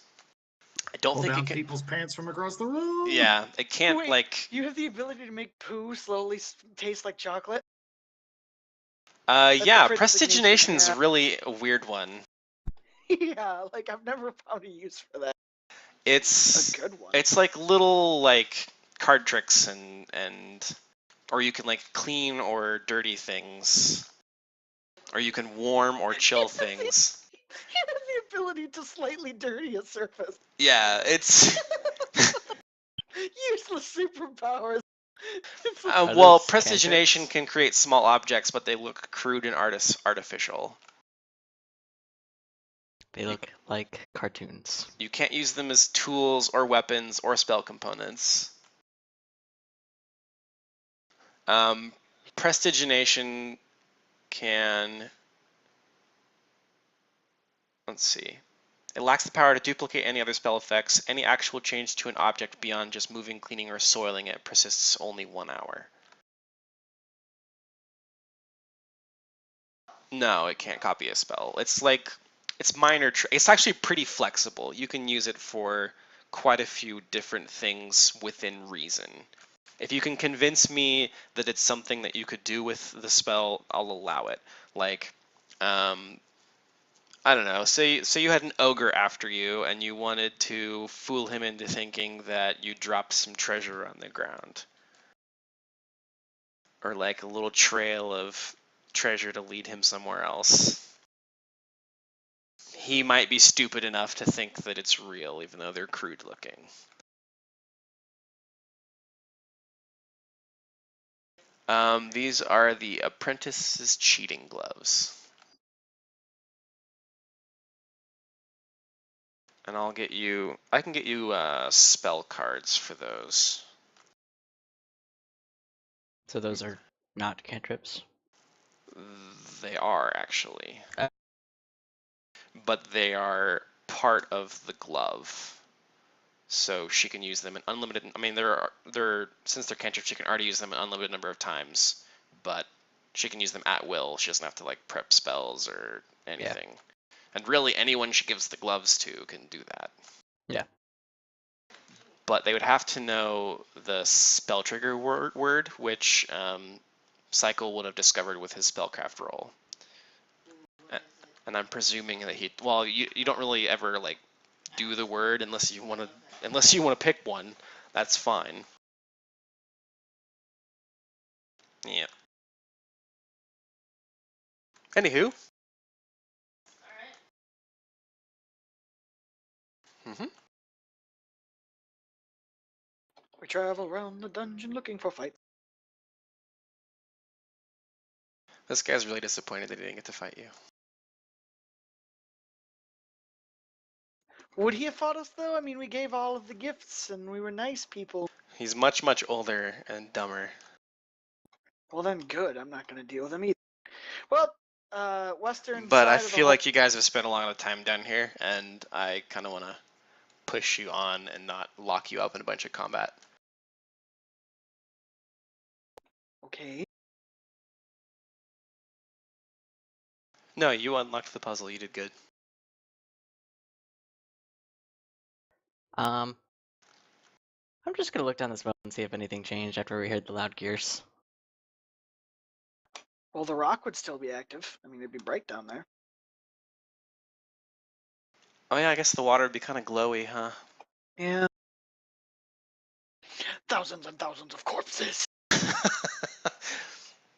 I don't Pull think down it can. people's pants from across the room. Yeah, it can't Wait. like. You have the ability to make poo slowly taste like chocolate? Yeah, prestidigitation, Prestidigitation's yeah. really a weird one. Yeah, like I've never found a use for that. It's A good one. It's like little like card tricks and or you can like clean or dirty things, or you can warm or chill things. You have the ability to slightly dirty a surface. Yeah, it's Useless superpowers. It's like, Are well, those Prestidigitation cantrips? can create small objects, but they look crude and artificial. They look like cartoons. You can't use them as tools or weapons or spell components. Prestidigitation can, let's see. It lacks the power to duplicate any other spell effects. Any actual change to an object beyond just moving, cleaning, or soiling it persists only 1 hour. No, it can't copy a spell. It's like, it's minor. It's actually pretty flexible. You can use it for quite a few different things within reason. If you can convince me that it's something that you could do with the spell, I'll allow it. Like, I don't know. Say you had an ogre after you, and you wanted to fool him into thinking that you dropped some treasure on the ground, or like a little trail of treasure to lead him somewhere else. He might be stupid enough to think that it's real, even though they're crude looking. These are the apprentice's cheating gloves. And I can get you spell cards for those. So those are not cantrips? They are actually. Uh. But they are part of the glove. so she can use them in unlimited. I mean, since they're cantrips, she can already use them an unlimited number of times, but she can use them at will. She doesn't have to like prep spells or anything. And really, anyone she gives the gloves to can do that. Yeah. But they would have to know the spell trigger word, which Cycle would have discovered with his spellcraft roll. And I'm presuming that you don't really ever like do the word unless you want to pick one. That's fine. Yeah. Anywho. Mm-hmm. We travel around the dungeon looking for fight. This guy's really disappointed that he didn't get to fight you. Would he have fought us though? I mean, we gave all of the gifts and we were nice people. He's much, much older and dumber. Well then, good. I'm not gonna deal with him either. Well, western But I side of the feel whole. like you guys have spent a lot of time down here, and I kind of want to push you on and not lock you up in a bunch of combat. Okay. No, you unlocked the puzzle. You did good. I'm just gonna look down this moat and see if anything changed after we heard the loud gears. Well, the rock would still be active. I mean, it'd be bright down there. Oh yeah, I guess the water would be kind of glowy, huh? Yeah. Thousands and thousands of corpses.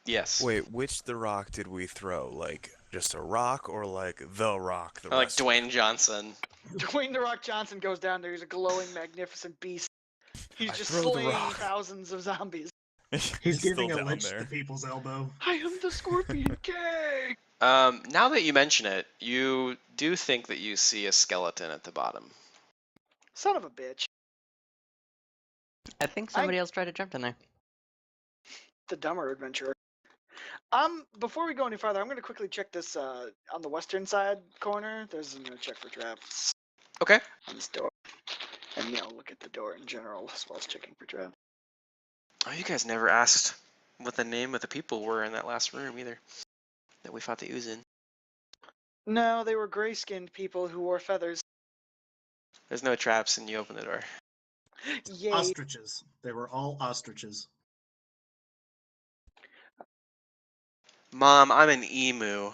Yes. Wait, which the rock did we throw? Like just a rock or like the rock? The Like rest Dwayne Johnson. Dwayne The Rock Johnson goes down there. He's a glowing, magnificent beast. He's I just throw the slaying rock. thousands of zombies. He's still giving a down lich there. the people's elbow. I am the Scorpion King. Now that you mention it, you do think that you see a skeleton at the bottom. Son of a bitch. I think somebody else tried to jump in there. The dumber adventurer. Before we go any farther, I'm going to quickly check this on the western side corner. I'm going to check for traps. Okay. On this door. And, look at the door in general as well as checking for traps. Oh, you guys never asked what the name of the people were in that last room either. That we fought the ooze in. No, they were gray-skinned people who wore feathers. There's no traps, and you open the door. Yay. Ostriches. They were all ostriches. Mom, I'm an emu.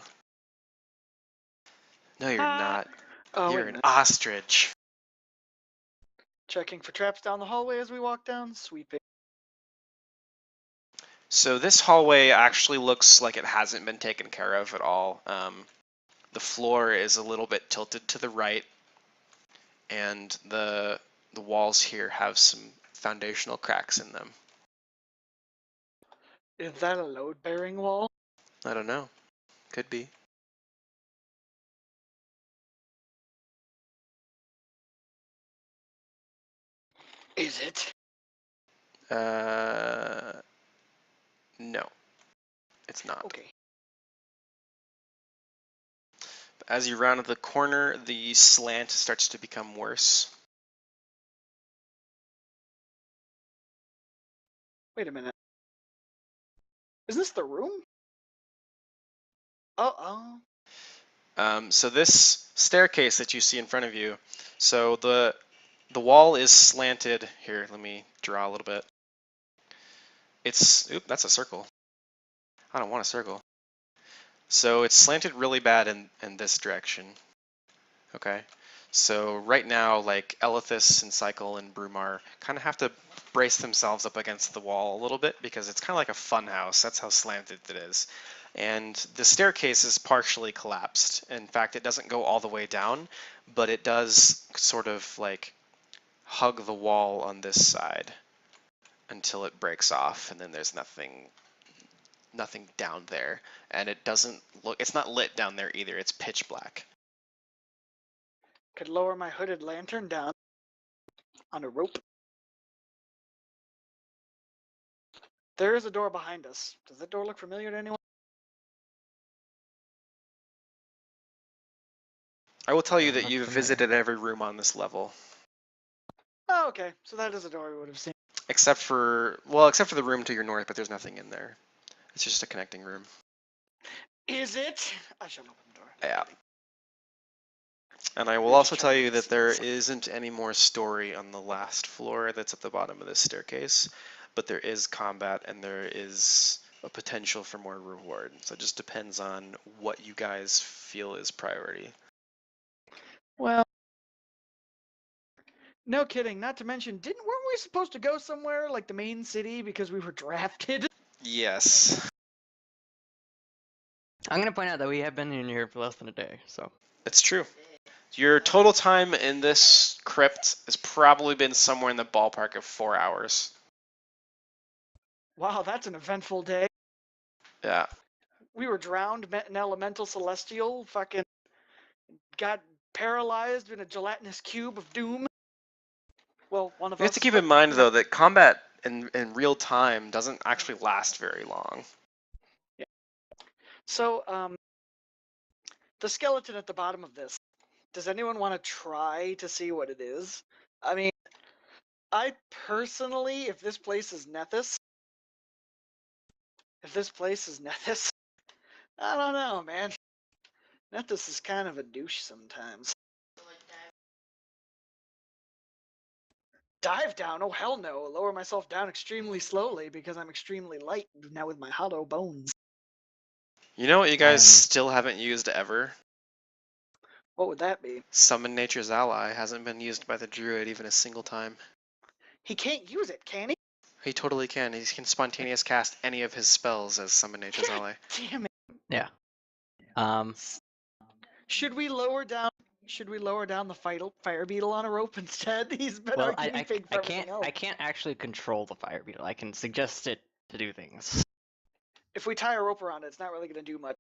No, you're not. Oh, You're wait a an minute. ostrich. Checking for traps down the hallway as we walk down. Sweeping. So this hallway actually looks like it hasn't been taken care of at all. The floor is a little bit tilted to the right, and the walls here have some foundational cracks in them. Is that a load-bearing wall? I don't know. Could be. Is it? No, it's not. Okay. As you round the corner, the slant starts to become worse. Wait a minute. Is this the room? Oh. So this staircase that you see in front of you, so the wall is slanted. Here, let me draw a little bit. That's a circle. I don't want a circle. So it's slanted really bad in this direction. Okay. So right now, like Elithis and Cycle and Brumar kind of have to brace themselves up against the wall a little bit because it's kind of like a fun house. That's how slanted it is. And the staircase is partially collapsed. In fact, it doesn't go all the way down, but it does sort of like hug the wall on this side until it breaks off, and then there's nothing down there. And it's not lit down there either. It's pitch black. Could lower my hooded lantern down on a rope. There is a door behind us. Does that door look familiar to anyone? I will tell you that Looks you've familiar. visited every room on this level. Oh, okay. So that is a door we would have seen. except for the room to your north, but there's nothing in there. It's just a connecting room. Is it? I shall open the door. Yeah. And I will We're just also trying tell to you get that there seats. isn't any more story on the last floor that's at the bottom of this staircase, but there is combat and there is a potential for more reward. So it just depends on what you guys feel is priority. Well, no kidding. Not to mention, weren't we supposed to go somewhere like the main city because we were drafted? Yes, I'm gonna point out that we have been in here for less than a day, so. it's true. Your total time in this crypt has probably been somewhere in the ballpark of 4 hours. Wow, that's an eventful day. Yeah. We were drowned, met an elemental celestial, fucking got paralyzed in a gelatinous cube of doom. Well, one of You have us. to keep But, in mind, you know, though, that combat in real time doesn't actually last very long. yeah. So, the skeleton at the bottom of this. Does anyone want to try to see what it is? I mean, I personally, if this place is Nethys, I don't know, man. Nethys is kind of a douche sometimes. Dive down? Oh, hell no. Lower myself down extremely slowly because I'm extremely light now with my hollow bones. You know what you guys Um, still haven't used ever? What would that be? Summon Nature's Ally hasn't been used by the druid even a single time. He can't use it, can he? He totally can. He can spontaneous cast any of his spells as Summon Nature's God Ally. damn it. yeah. Should we lower down the fire beetle on a rope instead? He's been Well, our guinea pig for everything else. I can't actually control the fire beetle. I can suggest it to do things. If we tie a rope around it, it's not really gonna do much.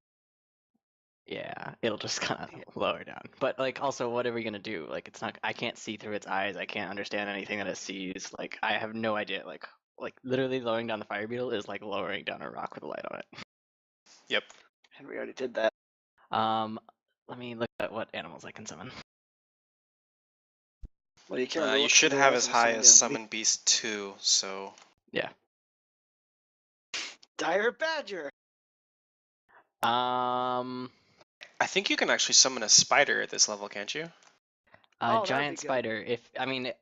Yeah, it'll just kind of lower down. But like, also, what are we gonna do? Like, it's not. I can't see through its eyes. I can't understand anything that it sees. Like, I have no idea. Like literally lowering down the fire beetle is like lowering down a rock with a light on it. Yep. And we already did that. Let me look at what animals I can summon. Well, you can't. You should have as high as Summon Beast 2, so... Yeah. Dire badger. I think you can actually summon a spider at this level, can't you? Oh, that'd be Giant good. spider.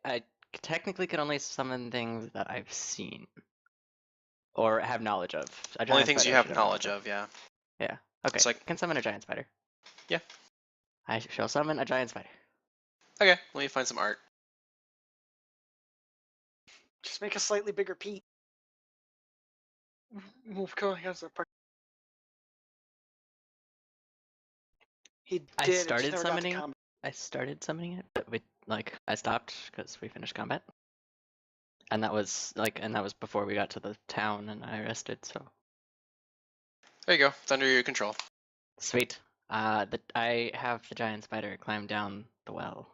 I technically could only summon things that I've seen or have knowledge of. A Only giant things spider you I have should knowledge of, yeah. Yeah. Okay. It's like- I can summon a giant spider. Yeah. I shall summon a giant spider. Okay, let me find some art. Just make a slightly bigger Pete. Move, go. Here's the part. He did. I it just started never got to summoning. combat. I started summoning it, but I stopped because we finished combat, and that was before we got to the town and I rested. So There you go, it's under your control. sweet. I have the giant spider climb down the well.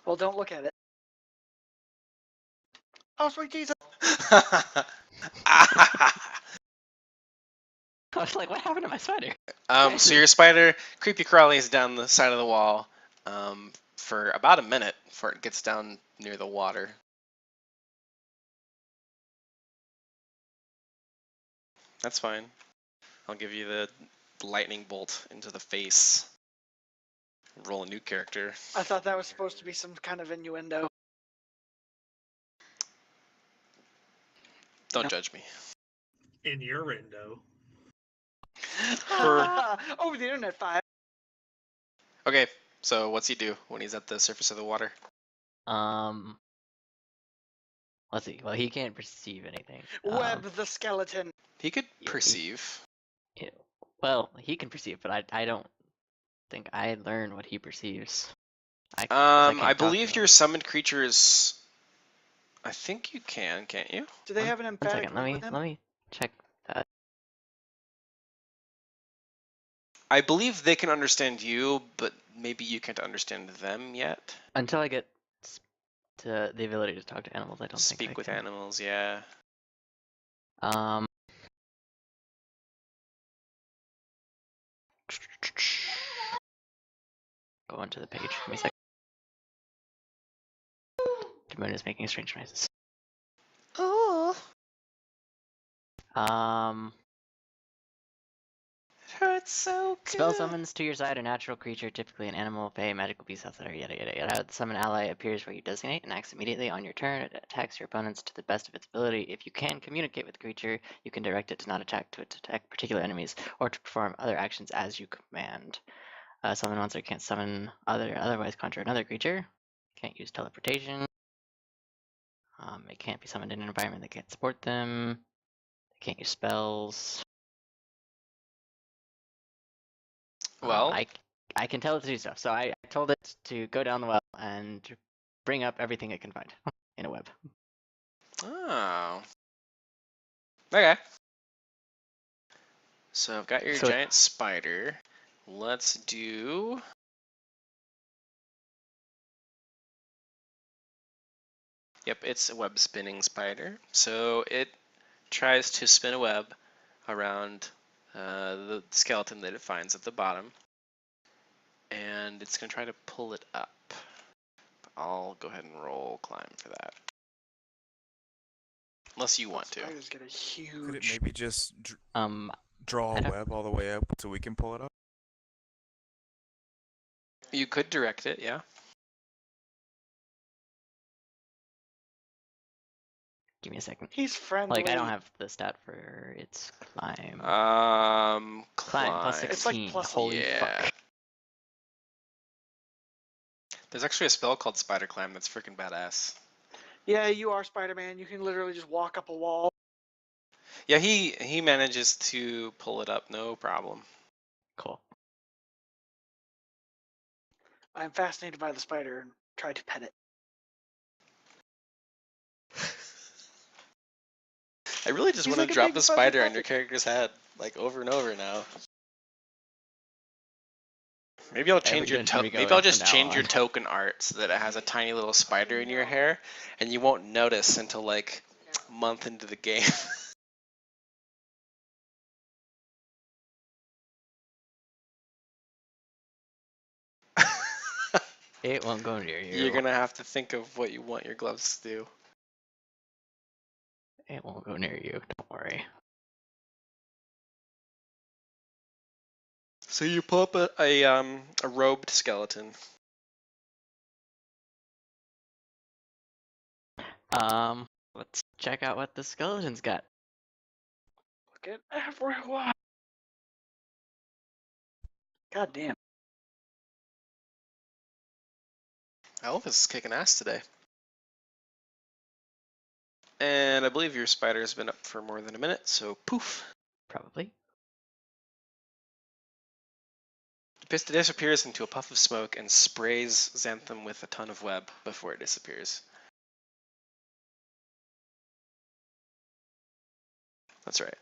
Well, don't look at it. Oh, sweet Jesus! I was like, what happened to my spider? So your spider creepy crawlies down the side of the wall for about a minute before it gets down near the water. That's fine. I'll give you the lightning bolt into the face. Roll a new character. I thought that was supposed to be some kind of innuendo. Don't No. judge me. In your window. Over the internet, 5. Okay, so what's he do when he's at the surface of the water? Let's see. Well, he can't perceive anything. Web the skeleton. He could Yeah, perceive. Well, he can perceive, but I don't think I learn what he perceives. I I can't talk believe to your him. summoned creatures. I think you can, can't you? Do they have an One emphatic second. link with him? Let me check that. I believe they can understand you, but maybe you can't understand them yet. Until I get to the ability to talk to animals, I don't think I Speak with can. animals, yeah. go onto the page. Give me a second. The moon is making strange noises. Oh, it hurts so good. Spell summons to your side a natural creature, typically an animal, fey, magical beast, etc. Yada yada yada. The summon ally appears where you designate and acts immediately on your turn. It attacks your opponents to the best of its ability. If you can communicate with the creature, you can direct it to not attack to attack particular enemies or to perform other actions as you command. Summon monster can't summon otherwise conjure another creature. Can't use teleportation. It can't be summoned in an environment that can't support them. They can't use spells. Well, I can tell it to do stuff. So I told it to go down the well and bring up everything it can find in a web. oh. Okay. So I've got your So giant spider. Let's do... Yep, it's a web spinning spider. So it tries to spin a web around the skeleton that it finds at the bottom. And it's going to try to pull it up. I'll go ahead and roll climb for that. Unless you want to. Spiders get a huge. Could it maybe just draw I a don't- web all the way up so we can pull it up? You could direct it, yeah. Give me a second. He's friendly. Like I don't have the stat for its climb. Climb. Plus It's 16. like plus- Holy Yeah. fuck. There's actually a spell called Spider Climb that's freaking badass. Yeah, you are Spider-Man. You can literally just walk up a wall. Yeah, he manages to pull it up, no problem. Cool. I'm fascinated by the spider and try to pet it. I really just He's want like to a drop big the fuzzy spider on puppy. your character's head, like over and over now. Maybe I'll change your Every maybe I'll just from now change your on. token art so that it has a tiny little spider in your hair, and you won't notice until like a month into the game. It won't go near you. You're gonna have to think of what you want your gloves to do. It won't go near you. Don't worry. So you pull up a robed skeleton. Let's check out what the skeleton's got. Look at everyone. God damn. Elvis is kicking ass today. And I believe your spider has been up for more than a minute, so poof. Probably. It disappears into a puff of smoke and sprays Xanthem with a ton of web before it disappears. That's right.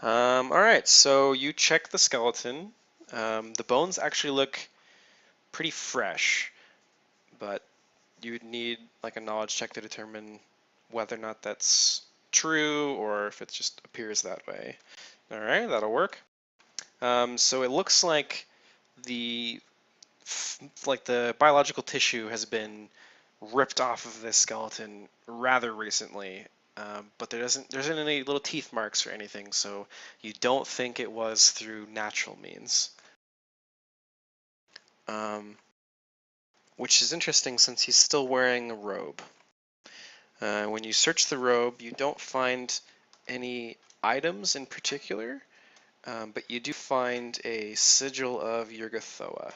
Alright, so you check the skeleton. The bones actually look pretty fresh, but you would need like a knowledge check to determine whether or not that's true or if it just appears that way. Alright, that'll work. So it looks like the biological tissue has been ripped off of this skeleton rather recently, but there isn't any little teeth marks or anything, so you don't think it was through natural means. Which is interesting since he's still wearing a robe. When you search the robe, you don't find any items in particular, but you do find a sigil of Yurgathoa.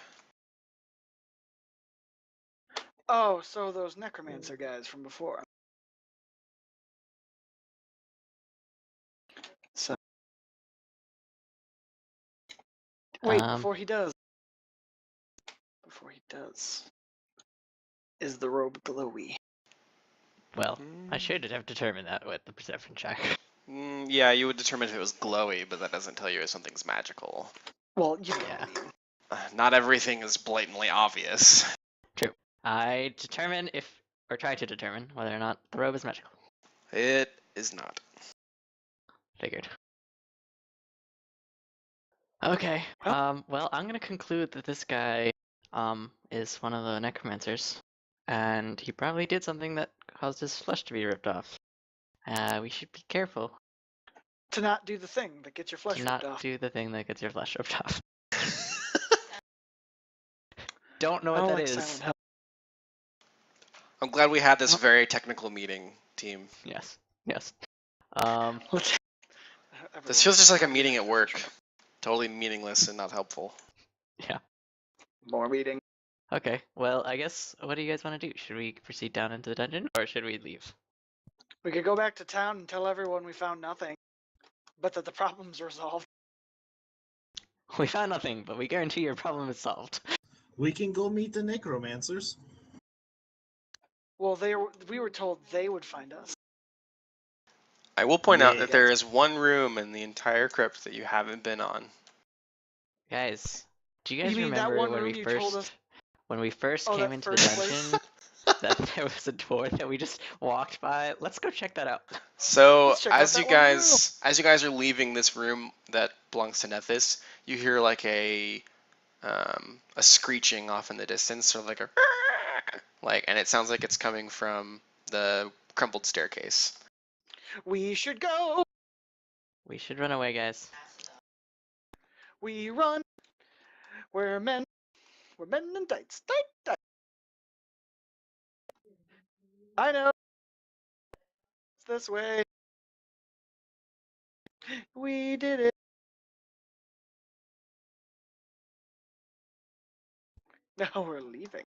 Oh, so those necromancer guys from before. So wait, before he does. Is the robe glowy? Well, I should have determined that with the perception check. Yeah, you would determine if it was glowy, but that doesn't tell you if something's magical. Well, you know Yeah. what I mean. Not everything is blatantly obvious. True. I try to determine whether or not the robe is magical. It is not. Figured. Okay. Well- Well, I'm gonna conclude that this guy is one of the necromancers, and he probably did something that caused his flesh to be ripped off. We should be careful To not do the thing that gets your flesh to ripped not off. do the thing that gets your flesh ripped off. Don't know what Oh, that like is. Silent Hill. I'm glad we had this Oh. very technical meeting, team. Yes. Yes. Let's- This feels just like a everyone- meeting at work. Totally meaningless and not helpful. Yeah. More meeting. Okay. Well, I guess what do you guys want to do? Should we proceed down into the dungeon, or should we leave? We could go back to town and tell everyone we found nothing, but that the problem's resolved. We found nothing, but we guarantee your problem is solved. We can go meet the necromancers. Well, we were told they would find us. I will point out Yeah. that there is one room in the entire crypt that you haven't been on. Guys, do you guys You mean that remember one when room we you told first us? when we first Oh, came that into the first place? dungeon? That there was a door that we just walked by. Let's go check that out. So Let's check out as that you one room. guys are leaving this room that belongs to Nethys, you hear like a screeching off in the distance, sort of like a like, and it sounds like it's coming from the crumbled staircase. We should go. We should run away, guys. We run. We're men. We're men in tights. Tight, tight. I know. It's this way. We did it. Now we're leaving.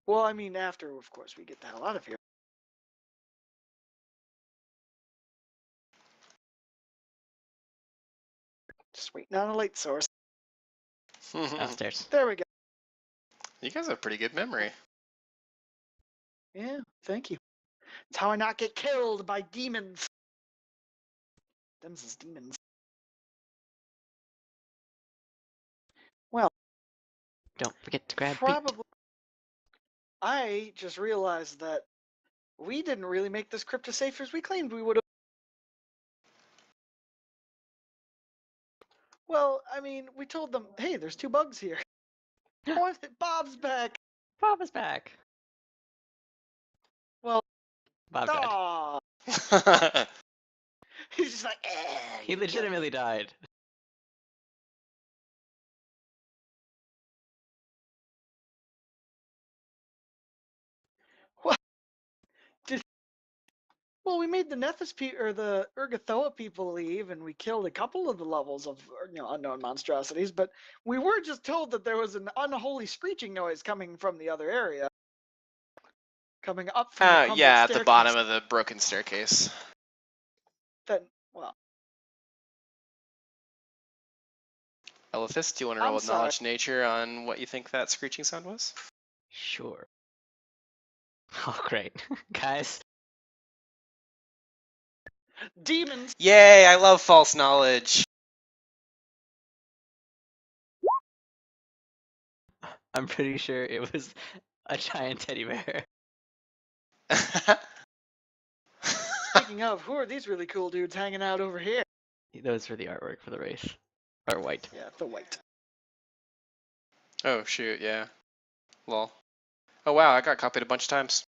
Well, I mean, after, of course, we get the hell out of here. Just waiting on a light source. Downstairs. There we go. You guys have pretty good memory. Yeah, thank you. It's how I not get killed by demons. Them's is demons. Well, Don't forget to grab Pete. probably. I just realized that we didn't really make this crypt as safe as we claimed we would have. Well, I mean, we told them, hey, there's 2 bugs here. What? Bob's back. Bob is back. Well, Bob died. aw. He's just like, He you killed me." legitimately died. Well, we made the or the Urgathoa people leave, and we killed a couple of the levels of unknown monstrosities. But we were just told that there was an unholy screeching noise coming from the other area, coming up from the crumbled Yeah, at the staircase. bottom of the broken staircase. Then, well, Elithis, do you want to I'm roll sorry. knowledge nature on what you think that screeching sound was? Sure. Oh, great. Guys, demons. Yay, I love false knowledge. I'm pretty sure it was a giant teddy bear. Speaking of, who are these really cool dudes hanging out over here? Those were the artwork for the race. Or white. Yeah, the white. Oh shoot, yeah. Lol. Oh wow, I got copied a bunch of times.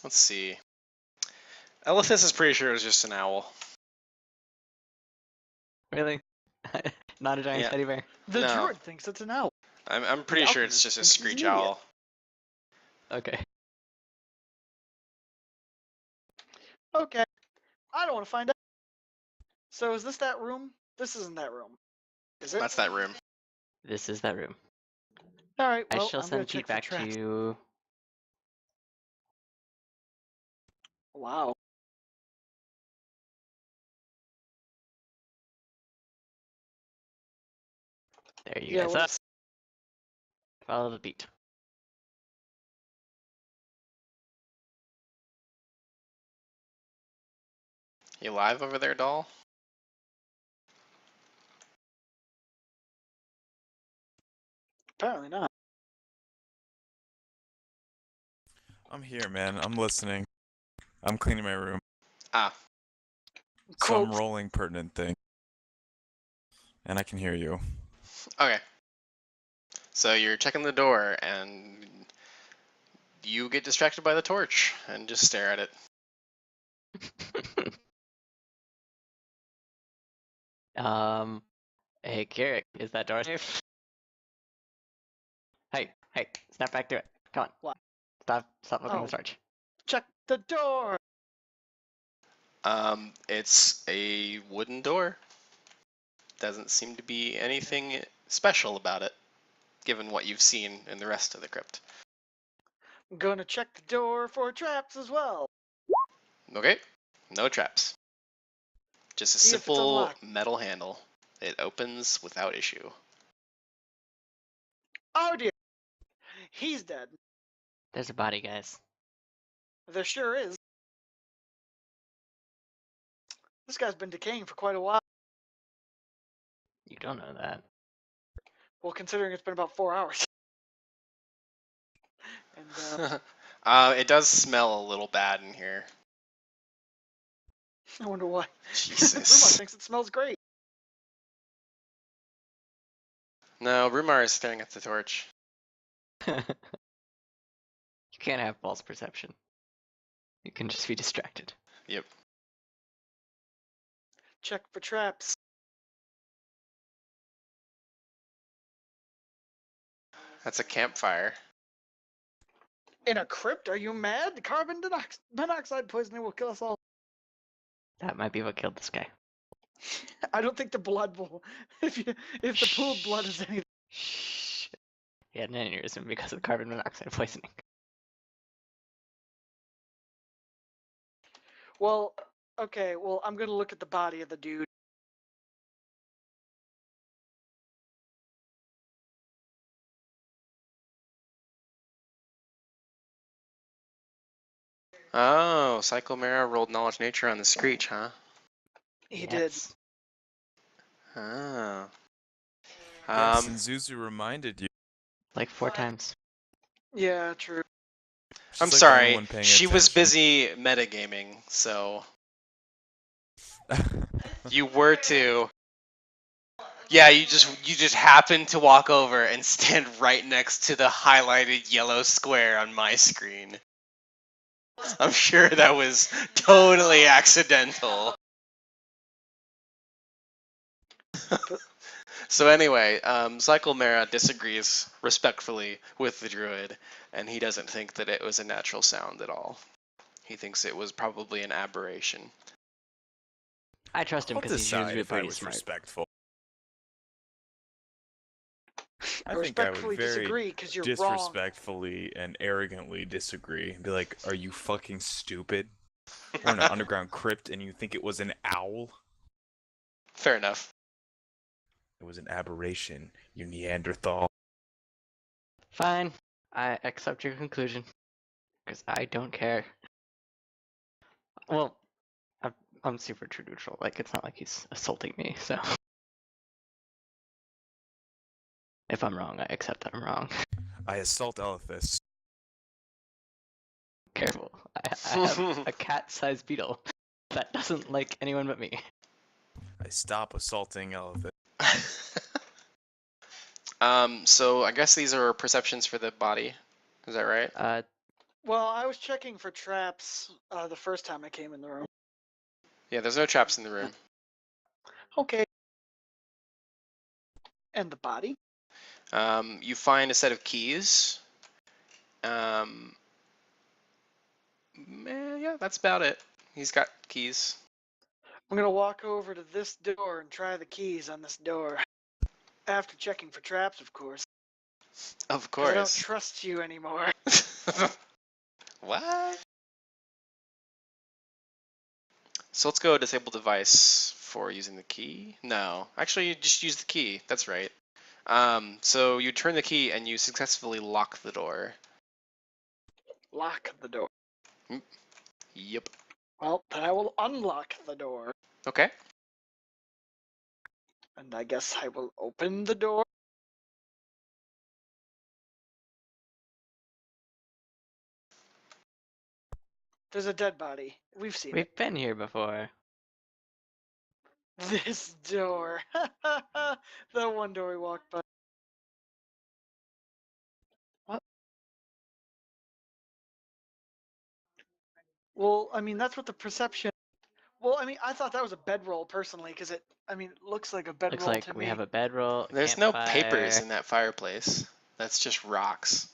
Let's see. Elithis is pretty sure it was just an owl. Really? Not a giant Yeah. teddy bear? The No. druid thinks it's an owl. I'm pretty sure it's alchemist just a thinks he's an screech idiot. owl. Okay. Okay, I don't want to find out. So is this that room? This isn't that room, is it? That's that room. This is that room. All right. I Well, shall I'm gonna send check Pete for back traps. to you. Wow. There you Yeah. guys What up. is... Follow the beat. You live over there, doll? Apparently not. I'm here, man. I'm listening. I'm cleaning my room. Ah. Some Quote, rolling pertinent thing. And I can hear you. Okay. So you're checking the door, and you get distracted by the torch and just stare at it. Hey, Carrick, is that door safe? Hey, snap back to it. Come on. What? Stop looking at Oh. the torch. check the door. It's a wooden door. Doesn't seem to be anything special about it, given what you've seen in the rest of the crypt. I'm gonna check the door for traps as well. Okay, no traps. Just a See if it's simple unlocked. metal handle. It opens without issue. Oh dear. He's dead. There's a body, guys. There sure is. This guy's been decaying for quite a while. You don't know that. Well, considering it's been about 4 hours. And It does smell a little bad in here. I wonder why. Jesus. Rumar thinks it smells great. No, Rumar is staring at the torch. You can't have false perception. You can just be distracted. Yep. Check for traps. That's a campfire. In a crypt? Are you mad? Carbon monoxide poisoning will kill us all. That might be what killed this guy. I don't think the blood will. If the pooled blood is anything. Shh. He had an aneurysm because of carbon monoxide poisoning. Well, okay. Well, I'm gonna look at the body of the dude. Oh, Cyclomera rolled knowledge nature on the screech, huh? He did. Yes. Oh. Yes, and Zuzu reminded you. Like 4 times. Yeah, true. She's I'm like the only sorry. one paying She was attention. busy metagaming, so you were to. Yeah, you just happened to walk over and stand right next to the highlighted yellow square on my screen. I'm sure that was totally accidental. So anyway, Cyclemera disagrees respectfully with the druid, and he doesn't think that it was a natural sound at all. He thinks it was probably an aberration. I trust him I'll because he's decide usually if I pretty was smart. respectful. I I think I would respectfully very disagree because you're wrong. disrespectfully and arrogantly disagree. And be like, are you fucking stupid? We're in an underground crypt and you think it was an owl? Fair enough. It was an aberration, you Neanderthal. Fine. I accept your conclusion. Because I don't care. Well, I'm super true neutral. Like, it's not like he's assaulting me, so. If I'm wrong, I accept that I'm wrong. I assault Elithus. Careful. I have a cat-sized beetle that doesn't like anyone but me. I stop assaulting Elithus. So I guess these are perceptions for the body. Is that right? Well, I was checking for traps the first time I came in the room. Yeah, there's no traps in the room. Okay. And the body? You find a set of keys. Yeah, that's about it. He's got keys. I'm gonna walk over to this door and try the keys on this door. After checking for traps, of course. Of 'Cause I don't course. trust you anymore. What? So let's go disable device for using the key. No, actually, you just use the key. That's right. So you turn the key and you successfully lock the door. Lock the door. Yep. Well, then I will unlock the door. Okay. And I guess I will open the door. There's a dead body. We've seen it. We've been here before. This door. The one door we walked by. What? Well, I mean, that's what the perception. Well, I mean, I thought that was a bedroll personally, because it. I mean, it looks like a Looks bedroll like to we me. have a bedroll, a There's no papers campfire. in that fireplace. That's just rocks.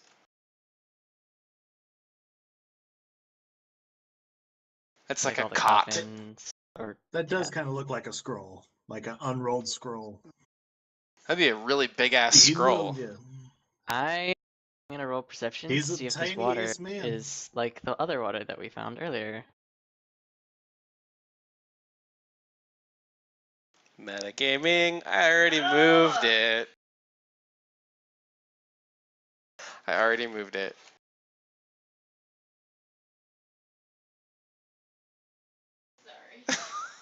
That's like There's a all the cot. coffins. Or That does yeah. kind of look like a scroll, like an unrolled scroll. That'd be a really big ass scroll. Yeah. I'm gonna roll perception to He's the see if this water tiniest man. is like the other water that we found earlier. Metagaming. I already moved it. I already moved it.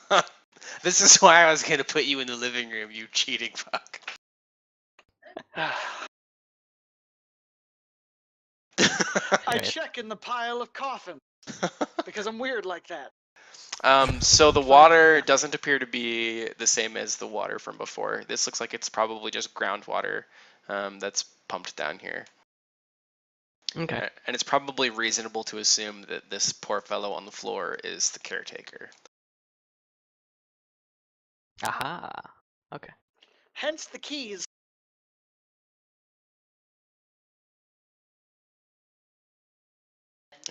Sorry. This is why I was gonna put you in the living room, you cheating fuck. I Right. check in the pile of coffins because I'm weird like that. So the Fine. water doesn't appear to be the same as the water from before. This looks like it's probably just groundwater that's pumped down here. Okay. And it's probably reasonable to assume that this poor fellow on the floor is the caretaker. Aha. Okay. Hence the keys.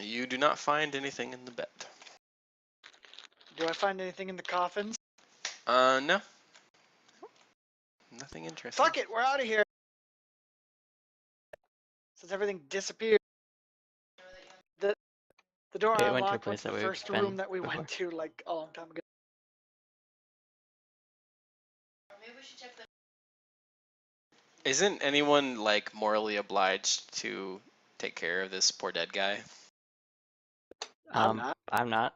You do not find anything in the bed. Do I find anything in the coffins? No. Nothing interesting. Fuck it, we're out of here. Since everything disappeared. The door I It went to a unlocked place went to that the we've first been room that we before. went to like a long time ago. Isn't anyone like morally obliged to take care of this poor dead guy? I'm not. I'm not.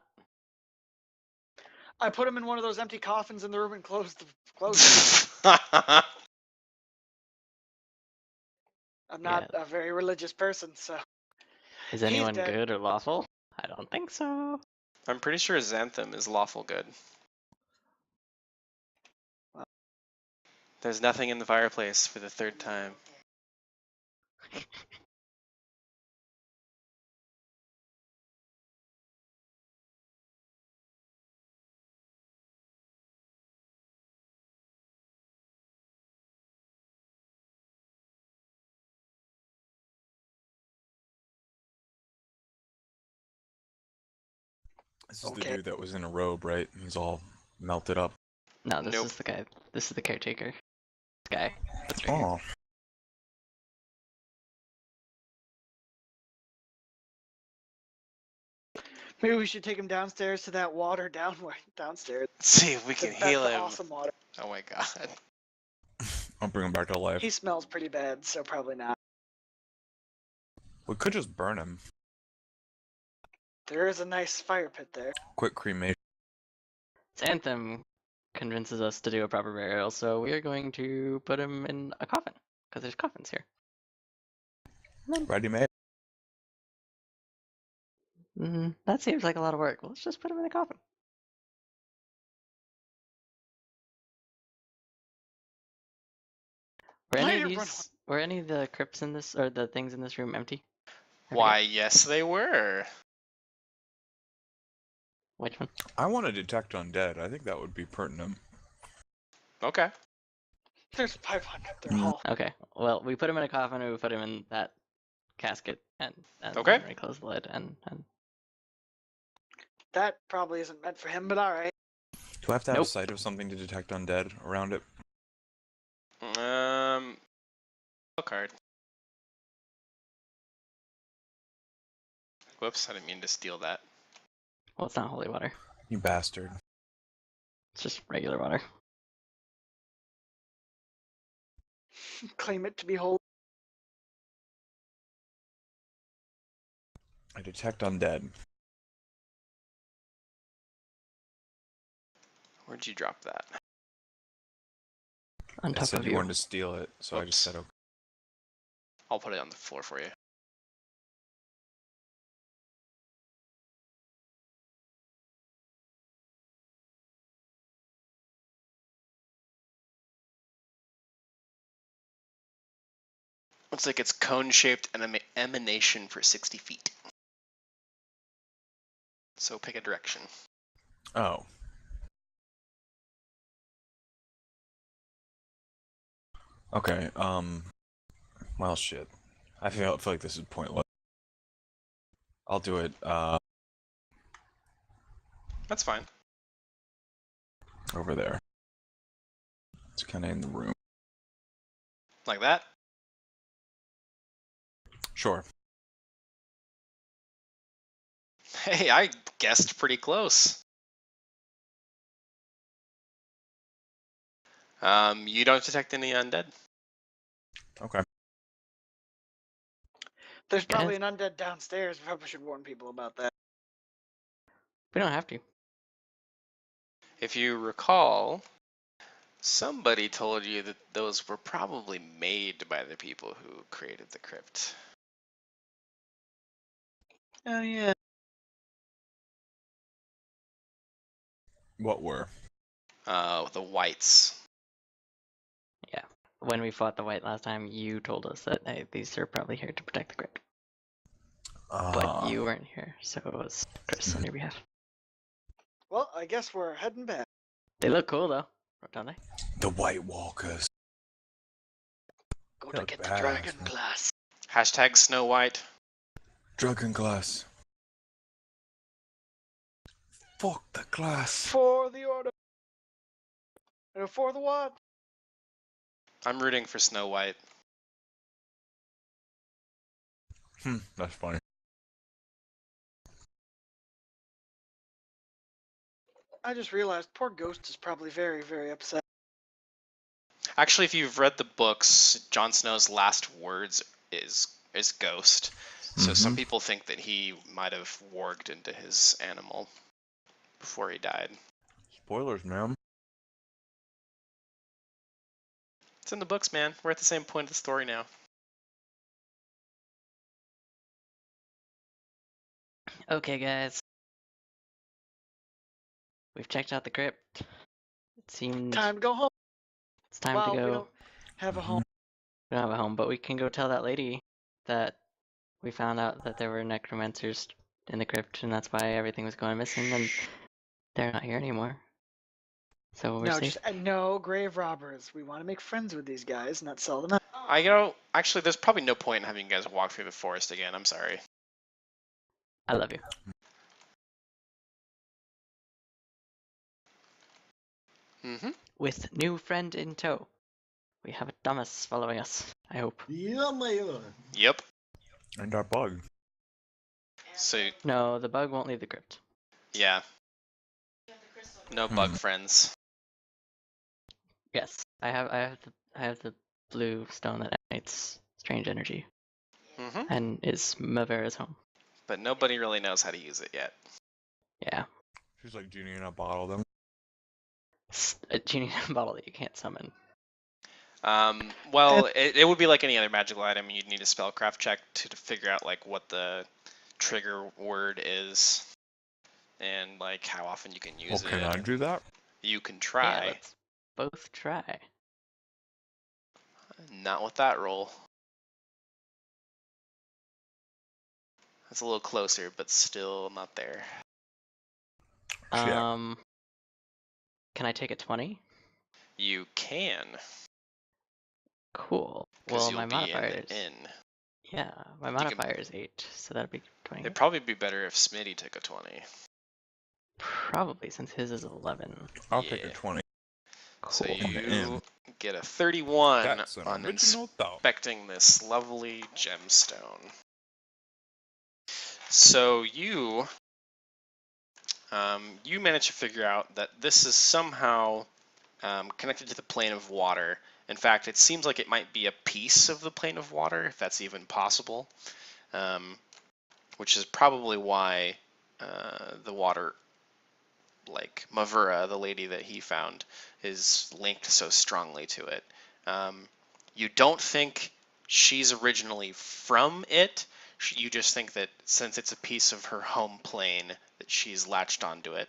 I put him in one of those empty coffins in the room and closed it. I'm not Yeah. a very religious person, so Is he's anyone dead. good or lawful? I don't think so. I'm pretty sure Xanthem is lawful good. There's nothing in the fireplace for the third time. This is the Okay. dude that was in a robe, right? He's all melted up. No, this Nope. is the guy. This is the caretaker. This guy. That's right here. Oh, Maybe we should take him downstairs to that water downstairs. Let's see if we can That's heal the him. awesome water. Oh my god. I'll bring him back to life. He smells pretty bad, so probably not. We could just burn him. There is a nice fire pit there. Quick cremation. Anthem convinces us to do a proper burial, so we are going to put him in a coffin because there's coffins here. Ready made. That seems like a lot of work. Let's just put him in a coffin. Were any of the crypts in this or the things in this room empty? I Why, forget. yes they were. Which one? I want to detect undead. I think that would be pertinent. Okay. There's 500. They're all. Okay. Well, we put him in a coffin and we put him in that casket and Okay. then we close the lid and That probably isn't meant for him, but alright. Do I have to have Nope. a sight of something to detect undead around it? Card. Whoops, I didn't mean to steal that. well, it's not holy water. You bastard. It's just regular water. Claim it to be holy. I detect undead. Where'd you drop that? On It top said of you you. wanted to steal it, so I just Whoops. said okay. I'll put it on the floor for you. Looks like it's cone-shaped and an emanation for 60 feet. So pick a direction. Oh. Okay, well, shit. I feel like this is pointless. I'll do it, That's fine. over there. It's kind of in the room. Like that? Sure. Hey, I guessed pretty close. You don't detect any undead. Okay. There's probably Yes. an undead downstairs. We probably should warn people about that. We don't have to. If you recall, somebody told you that those were probably made by the people who created the crypt. Oh yeah. What were? The whites. Yeah. When we fought the white last time, you told us that hey, these are probably here to protect the crypt. But you weren't here, so it was Chris on your behalf. Well, I guess we're heading back. They look cool though, don't they? The White Walkers. Go They to look get the badass, dragon man. glass. Hashtag Snow White. Dragon glass. Fuck the glass. For the order. And for the what? I'm rooting for Snow White. That's funny. I just realized poor Ghost is probably very, very upset. Actually, if you've read the books, Jon Snow's last words is ghost. So some people think that he might have warged into his animal before he died. Spoilers, man. It's in the books, man. We're at the same point of the story now. Okay, guys. We've checked out the crypt. It seems Time to go home. it's time Well, to we go. don't have a home. We don't have a home, but we can go tell that lady that we found out that there were necromancers in the crypt, and that's why everything was going missing, and they're not here anymore. So we're No, safe. just no grave robbers. We want to make friends with these guys, not sell them out. Actually, there's probably no point in having you guys walk through the forest again. I'm sorry. I love you. Mm-hmm. With new friend in tow. We have a Thomas following us, I hope. Yeah, man. Yep. And our bug. So, No, the bug won't leave the crypt. yeah. No bug friends. Yes, I have the blue stone that emanates strange energy Mm-hmm. and is Mavera's home. But nobody really knows how to use it yet. Yeah, She's like genie in a bottle, then. it's a genie in a bottle that you can't summon. Well, it would be like any other magical item. You'd need a spellcraft check to figure out like what the trigger word is and like how often you can use Can it. I do that? You can Yeah, try. let's both try. Not with that roll. That's a little closer, but still not there. Can I take a 20? You can, Cool. because Well, you'll my be in modifier the is inn. yeah, my can- modifier is 8, so that'd be 20. It'd probably be better if Smitty took a 20. Probably since his is 11. I'll take a Yeah. 20. So Cool. In the inn. you get a 31 That's an on original thought. inspecting this lovely gemstone. So you manage to figure out that this is somehow connected to the plane of water. In fact, it seems like it might be a piece of the plane of water, if that's even possible, which is probably why the water, like Mavura, the lady that he found, is linked so strongly to it. You don't think she's originally from it. You just think that since it's a piece of her home plane, that she's latched onto it.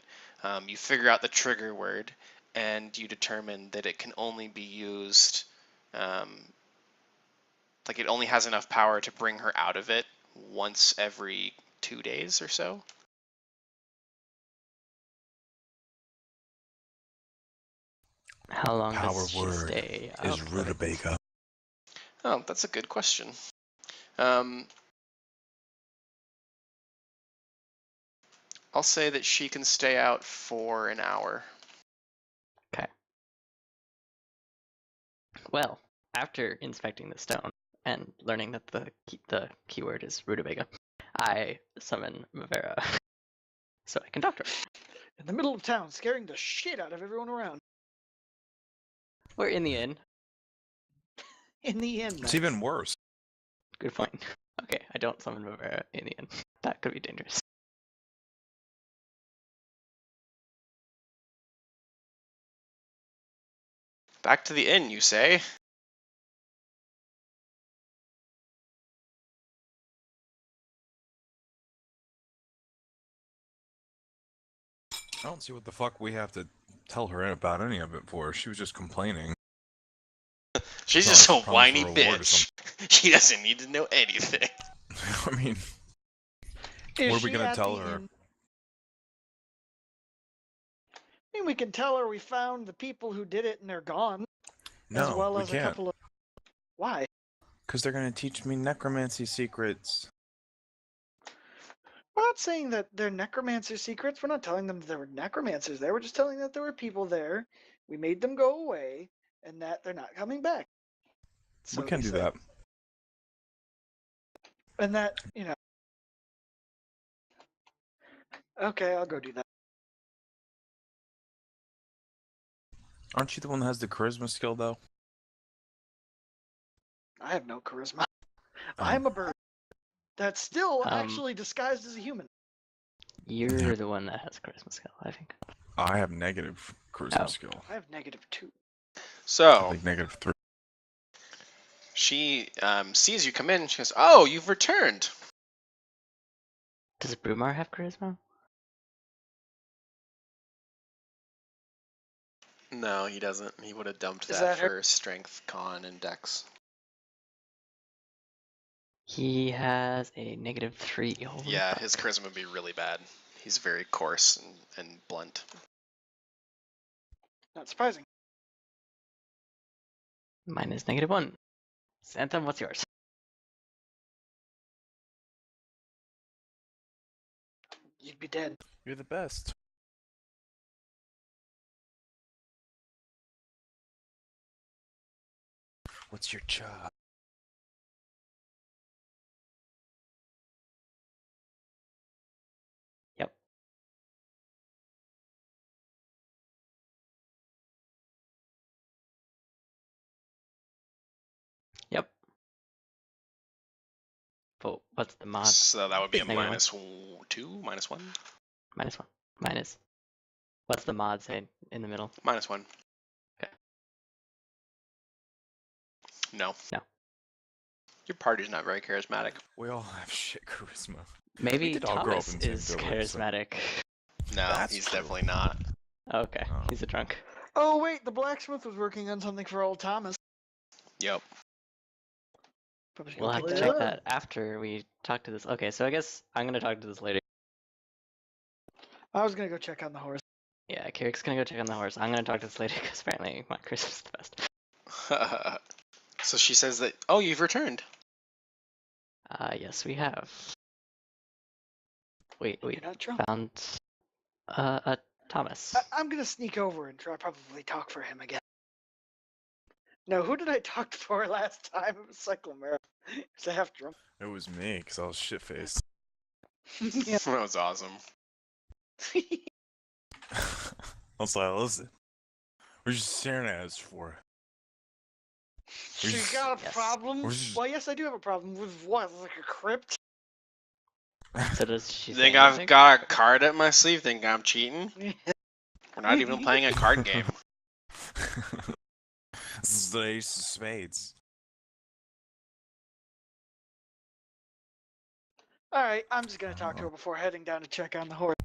You figure out the trigger word, and you determine that it can only be used like it only has enough power to bring her out of it once every 2 days or so. How long Power does she word stay is up? rutabaga. Oh, that's a good question. I'll say that she can stay out for an hour. Okay. Well, after inspecting the stone and learning that the keyword is rutabaga, I summon Mavera so I can talk to her. In the middle of town, scaring the shit out of everyone around. We're in the inn. In the end, It's even worse. Good point. Okay, I don't summon Mavera in the inn. That could be dangerous. Back to the inn, you say? I don't see what the fuck we have to tell her about any of it for. She was just complaining. She's No, just a it's promise whiny a reward or bitch. She doesn't need to know anything. I mean, is what are we she gonna at tell the her? inn? I mean, we can tell her we found the people who did it and they're gone, as No, well we as a can't. couple of. Why? Because they're gonna teach me necromancy secrets. We're not saying that they're necromancer secrets. We're not telling them that there were necromancers there. We're just telling them that there were people there. We made them go away, and that they're not coming back. So we can they do say. that. And that, you know. Okay, I'll go do that. Aren't you the one that has the charisma skill, though? I have no charisma. Oh. I'm a bird that's still Um, actually disguised as a human. You're the one that has charisma skill, I think. I have negative charisma Oh. skill. I have -2. I So, think -3. she sees you come in. She goes, "Oh, you've returned." Does Brumar have charisma? No, he doesn't. He would have dumped Is that that her? for strength, con, and dex. He has a -3. Holy Yeah, fuck. his charisma would be really bad. He's very coarse and blunt. Not surprising. Mine is -1. Santa, what's yours? You'd be dead. You're the best. What's your job? Yep. Yep. But what's the mod? So that would be a Negative minus 2, minus 1? -1. Minus. What's the mod say in the middle? Minus 1. Okay. No. No. Your party's not very charismatic. We all have shit charisma. Maybe did all grow up Thomas in the same is village, so- charismatic. No, That's he's true. definitely not. Okay, Oh. he's a drunk. Oh wait, the blacksmith was working on something for old Thomas. Yep. Probably should We'll go have pick to that check up. that after we talk to this. Okay, so I guess I'm gonna talk to this lady. I was gonna go check on the horse. Yeah, Kierke's gonna go check on the horse. I'm gonna talk to this lady because apparently my charisma's the best. So she says that, oh, you've returned. Yes, we have. Wait, You're not drunk. found Thomas. I'm gonna sneak over and try probably talk for him again. No, who did I talk for last time? It was Cyclomera. He's a half drunk. It was me, because I was shit-faced. Yeah. That was awesome. I was like, listen, we're just staring at us for. So you got a Yes. problem? We're just- Well, yes, I do have a problem with what? Like a crypt? So does she Think say I've anything? got a card up my sleeve? Think I'm cheating? We're not even playing a card game. This is the ace of spades. Alright, I'm just gonna talk to her before heading down to check on the horse.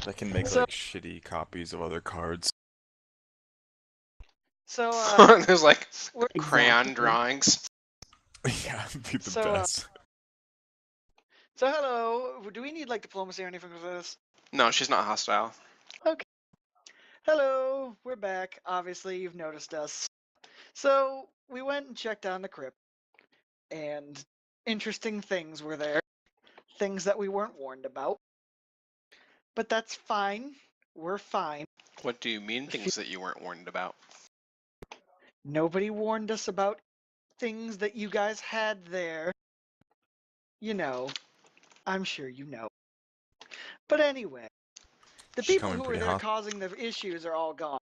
That can make So- like shitty copies of other cards. So, There's like we're- crayon Exactly. drawings. Yeah, be the So, best. So hello. Do we need like diplomacy or anything for this? No, she's not hostile. Okay. Hello. We're back. Obviously, you've noticed us. So we went and checked on the crypt, and interesting things were there. Things that we weren't warned about. But that's fine. We're fine. What do you mean things that you weren't warned about? Nobody warned us about things that you guys had there. You know. I'm sure you know. But anyway, the She's people coming who were pretty there hot. causing the issues are all gone.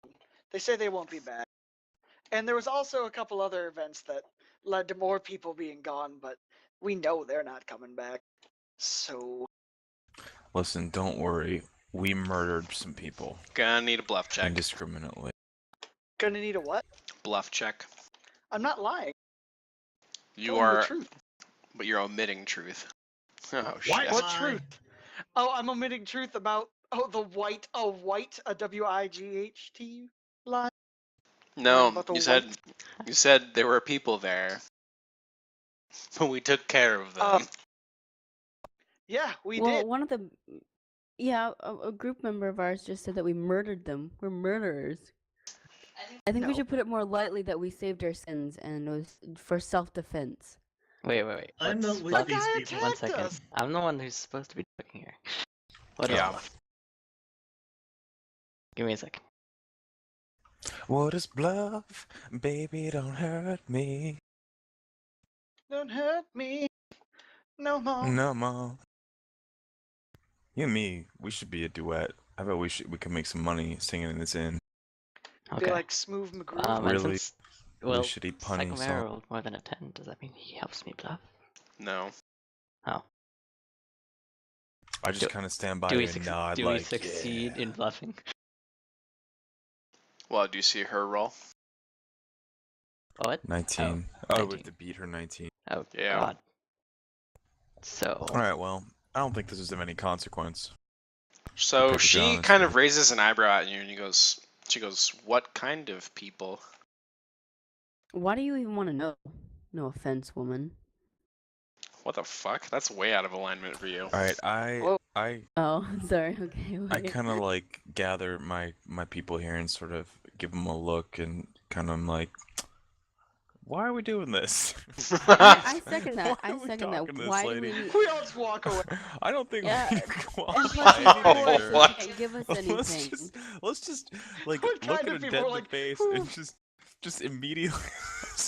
They say they won't be back. And there was also a couple other events that led to more people being gone, but we know they're not coming back. So, Listen, don't worry. We murdered some people Gonna need a bluff check. indiscriminately. gonna need a what? Bluff check. I'm not lying. You Telling the are, truth. but you're omitting truth. Oh What? shit. What Lie. truth? Oh, I'm omitting truth about a white, a WIGHT lie. No, About the you said there were people there, but we took care of them. Yeah, we Well, did. one of the, yeah, a group member of ours just said that we murdered them. We're murderers. I think we No. should put it more lightly that we saved our sins and it was for self-defense. Wait. I'm Let's not with The let- these guy people. One attacked second. us. I'm the one who's supposed to be talking here. What is Yeah. bluff? Give me a second. What is bluff? Baby, don't hurt me. Don't hurt me no more. No, Mom. You and me, we should be a duet. I bet we can make some money singing this in. Okay. Be like Smooth McGrew. and really- since, well, shitty punny Cyclemare song. rolled more than a 10. Does that mean he helps me bluff? No. Oh. I just Do- kind of stand by Do we, you and nod do like, we succeed yeah. in bluffing? Well, do you see her roll? What? 19. Oh, Oh, we 19. have to beat her 19. Oh, Yeah. God. So, Alright, well, I don't think this is of any consequence. So Perfectly she honest kind with of raises an eyebrow at you, and she goes, "What kind of people?" Why do you even want to know? No offense, woman. What the fuck? That's way out of alignment for you. Alright, Whoa. I Oh, sorry. Okay, I wait. kind of like gather my people here and sort of give them a look and kind of like, why are we doing this? I second that. Why I are we second talking that. to this Why do lady? we need... We all just walk away. I don't think Yeah, we can go And off plus, by you Oh, anything there. what? can't give us Let's anything. just like What look kind at of her people dead are in the like, face "Whew." and just immediately.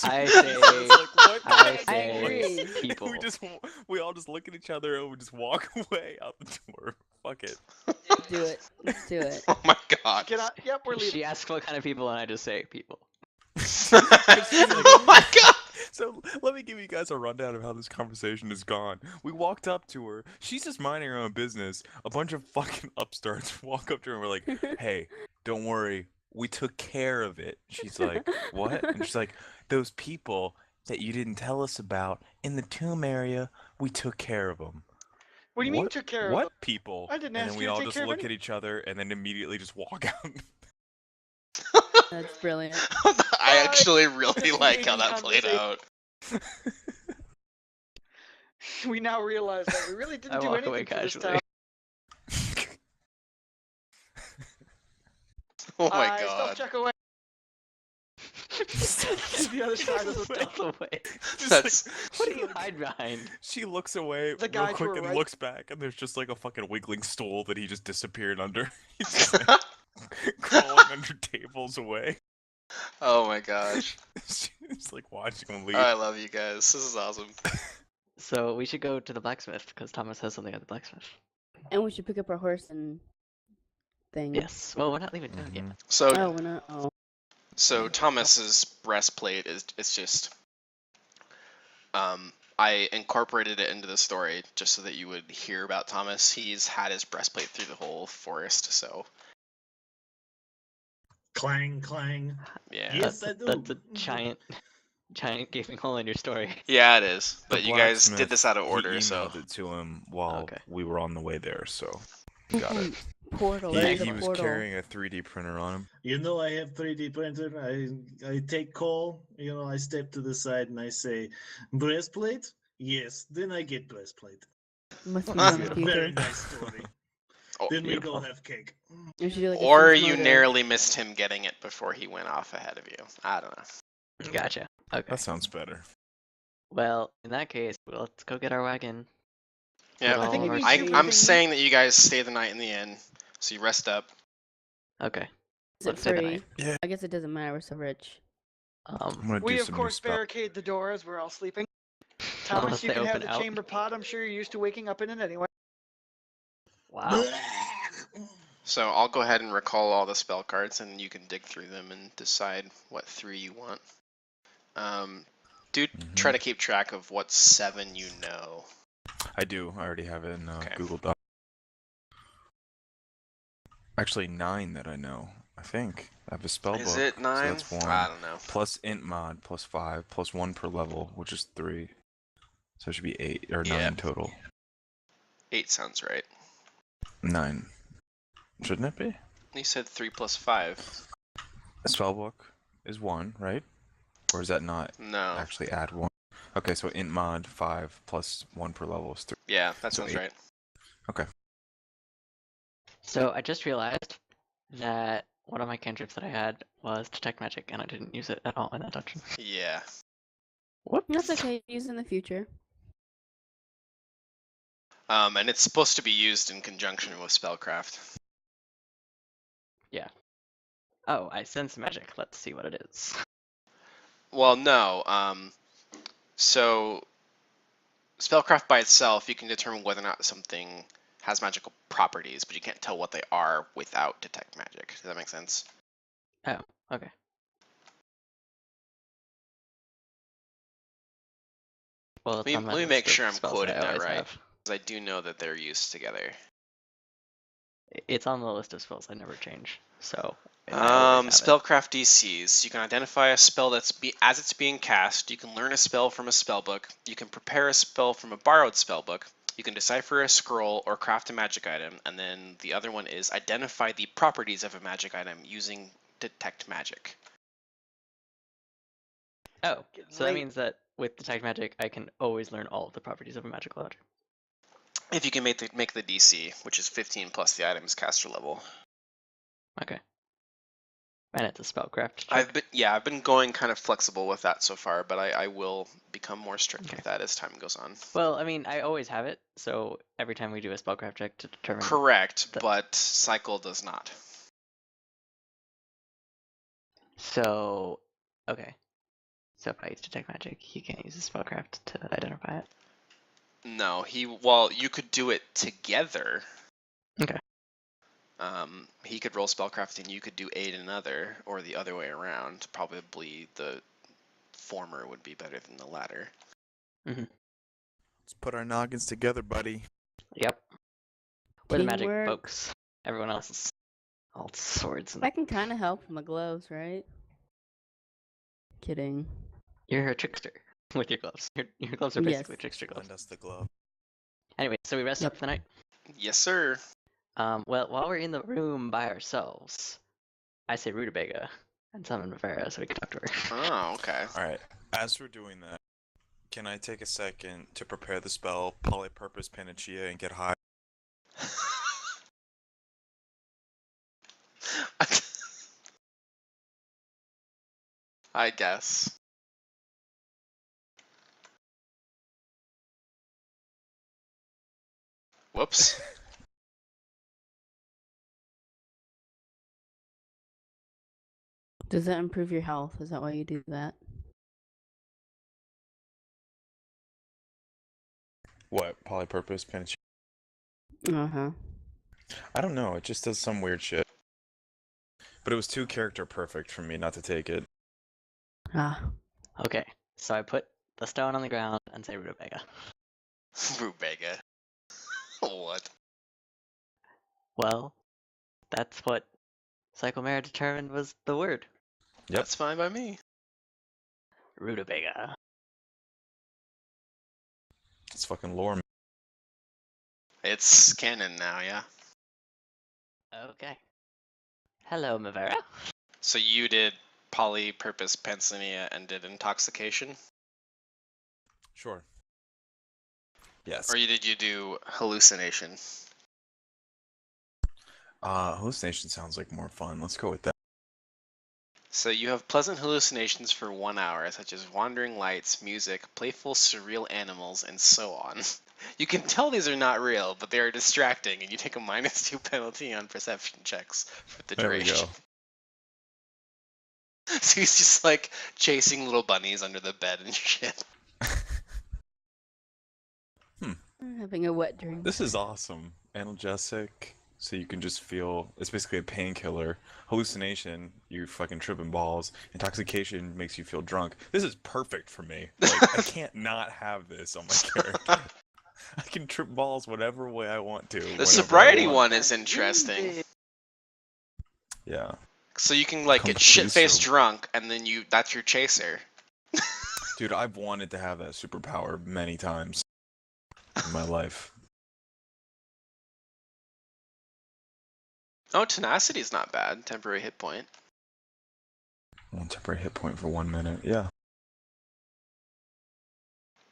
I It's say- like, what the I heck? say agree. people. We all just look at each other and we just walk away out the door. Fuck it. Do it. Let's do it. Oh my god. Get out. Yep, we're leaving. She asks what kind of people, and I just say people. Oh my god. So let me give you guys a rundown of how this conversation has gone. We walked up to her. She's just minding her own business. A bunch of fucking upstarts walk up to her and we're like, "Hey, don't worry. We took care of it." She's like, "What?" And she's like, "Those people that you didn't tell us about in the tomb area, we took care of them." What do you mean took care What of them? people? I didn't and ask then you we to all take just care of look any- at each other and then immediately just walk out. That's brilliant. I actually really Disengaging like how that played conversation. out. We now realize that we really didn't I do walk away anything for this casually. town. Oh my Stealth god. check away. To the other side of the By town. the way, Just That's what do you hide behind? She looks away The guy real to quick her and right. looks back, and there's just like a fucking wiggling stool that he just disappeared under. He's just like, crawling under tables away. Oh my gosh. She's like watching him leave. I love you guys. This is awesome. So we should go to the blacksmith because Thomas has something at the blacksmith. And we should pick up our horse and thing. Yes. Well, we're not leaving town yet. So Oh, we're not. Oh. So Thomas's breastplate is it's just I incorporated it into the story just so that you would hear about Thomas. He's had his breastplate through the whole forest, so Clang, clang. yeah. Yes, that's, I do. that's a giant gaping hole in your story. Yeah, it is. But The you guys did blacksmith, this out of he order, so emailed it to him while Okay. we were on the way there, so we got it. Portal. Like, He's He a was portal. carrying a 3D printer on him. You know, I have 3D printer. I take call. You know, I step to the side and I say, breastplate. Yes, then I get breastplate. Must be It's from the a future. very nice story. Oh, Then we beautiful. go have cake. We should do like a or Sense you motive. narrowly missed him getting it before he went off ahead of you. I don't know. Gotcha. Okay. That sounds better. Well, in that case, let's go get our wagon. Yeah, Put I think all we of need our two shit- per I'm thing. saying that you guys stay the night in the inn, so you rest up. Okay. Is it Let's say the free? night. Yeah. I guess it doesn't matter. We're so rich. I'm gonna We do of some course new spell. barricade the door as we're all sleeping. Unless Thomas, you they can have open the out. chamber pot. I'm sure you're used to waking up in it anyway. Wow. So I'll go ahead and recall all the spell cards, and you can dig through them and decide what 3 you want. Try to keep track of what 7 you know. I do. I already have it in Okay. Google Docs. Actually, 9 that I know. I think I have a spell Is book. it 9? So that's 1. I don't know. Plus int mod plus 5 plus 1 per level, which is 3. So it should be 8 or 9 Yeah. total. 8 sounds right. 9. Shouldn't it be? You said 3 plus 5. A spell book is 1, right? Or is that not No. actually add 1? Okay, so int mod 5 plus 1 per level is 3. Yeah, that So sounds 8. right. Okay. So I just realized that one of my cantrips that I had was detect magic, and I didn't use it at all in that dungeon. Yeah. Whoops. That's okay. Use in the future. And it's supposed to be used in conjunction with spellcraft. Oh, I sense magic. Let's see what it is. Well, no. So spellcraft by itself, you can determine whether or not something has magical properties, but you can't tell what they are without detect magic. Does that make sense? Oh, okay. Well, it's on my Let me list make of sure I'm spells quoting I that always right, have. because I do know that they're used together. It's on the list of spells I never change, so I always have it. Spellcraft DCs. You can identify a spell as it's being cast. You can learn a spell from a spellbook. You can prepare a spell from a borrowed spellbook. You can decipher a scroll or craft a magic item. And then the other one is identify the properties of a magic item using detect magic. Oh, Getting so that late. means that with detect magic, I can always learn all of the properties of a magical object. If you can make the DC, which is 15 plus the item's caster level. Okay. And it's a spellcraft check. I've been going kind of flexible with that so far, but I will become more strict Okay. with that as time goes on. Well, I mean, I always have it, so every time we do a spellcraft check to determine. Correct, the- but Cycle does not. So, okay. So if I use detect magic, he can't use a spellcraft to identify it. No, you could do it together. Okay. He could roll spellcraft and you could do aid another, or the other way around. Probably the former would be better than the latter. Let's put our noggins together, buddy. Yep. We're the magic Teamwork. folks. Everyone else is all swords. And I can kind of help with my gloves, right? Kidding. you're a trickster with your gloves. Your gloves are basically Yes. trickster gloves. Lend us the glove. Anyway, so we rest Yep. up for the night. Yes, sir. Well, while we're in the room by ourselves, I say Rutabaga and summon Mavera so we can talk to her. Oh, okay. Alright, as we're doing that, can I take a second to prepare the spell Polypurpose Panacea and get high? I guess. Whoops. Does that improve your health? Is that why you do that? What? Polypurpose Panacea? Uh-huh. I don't know, it just does some weird shit. But it was too character perfect for me not to take it. Ah. Okay, so I put the stone on the ground and say Rutabaga. Rutabaga. What? Well, that's what Cyclemare determined was the word. Yep. That's fine by me. Rutabaga. It's fucking lore. It's canon now, yeah. Okay. Hello, Mavera. So you did polypurpose pansenia and did intoxication? Sure. Yes. Or did you do hallucination? Hallucination sounds like more fun. Let's go with that. So you have pleasant hallucinations for 1 hour, such as wandering lights, music, playful, surreal animals, and so on. You can tell these are not real, but they are distracting, and you take a -2 penalty on perception checks for the There we duration. go. So he's just like chasing little bunnies under the bed and shit. I'm having a wet dream. This is awesome. Analgesic, so you can just feel. It's basically a painkiller. Hallucination, you're fucking tripping balls. Intoxication makes you feel drunk. This is perfect for me. Like I can't not have this on my character. I can trip balls whatever way I want to. The whenever I sobriety want. one is interesting. Indeed. Yeah. So you can like Come get to shit-faced so- drunk, and then that's your chaser. Dude, I've wanted to have that superpower many times in my life. Oh, tenacity's not bad. Temporary hit point. One temporary hit point for 1 minute. Yeah.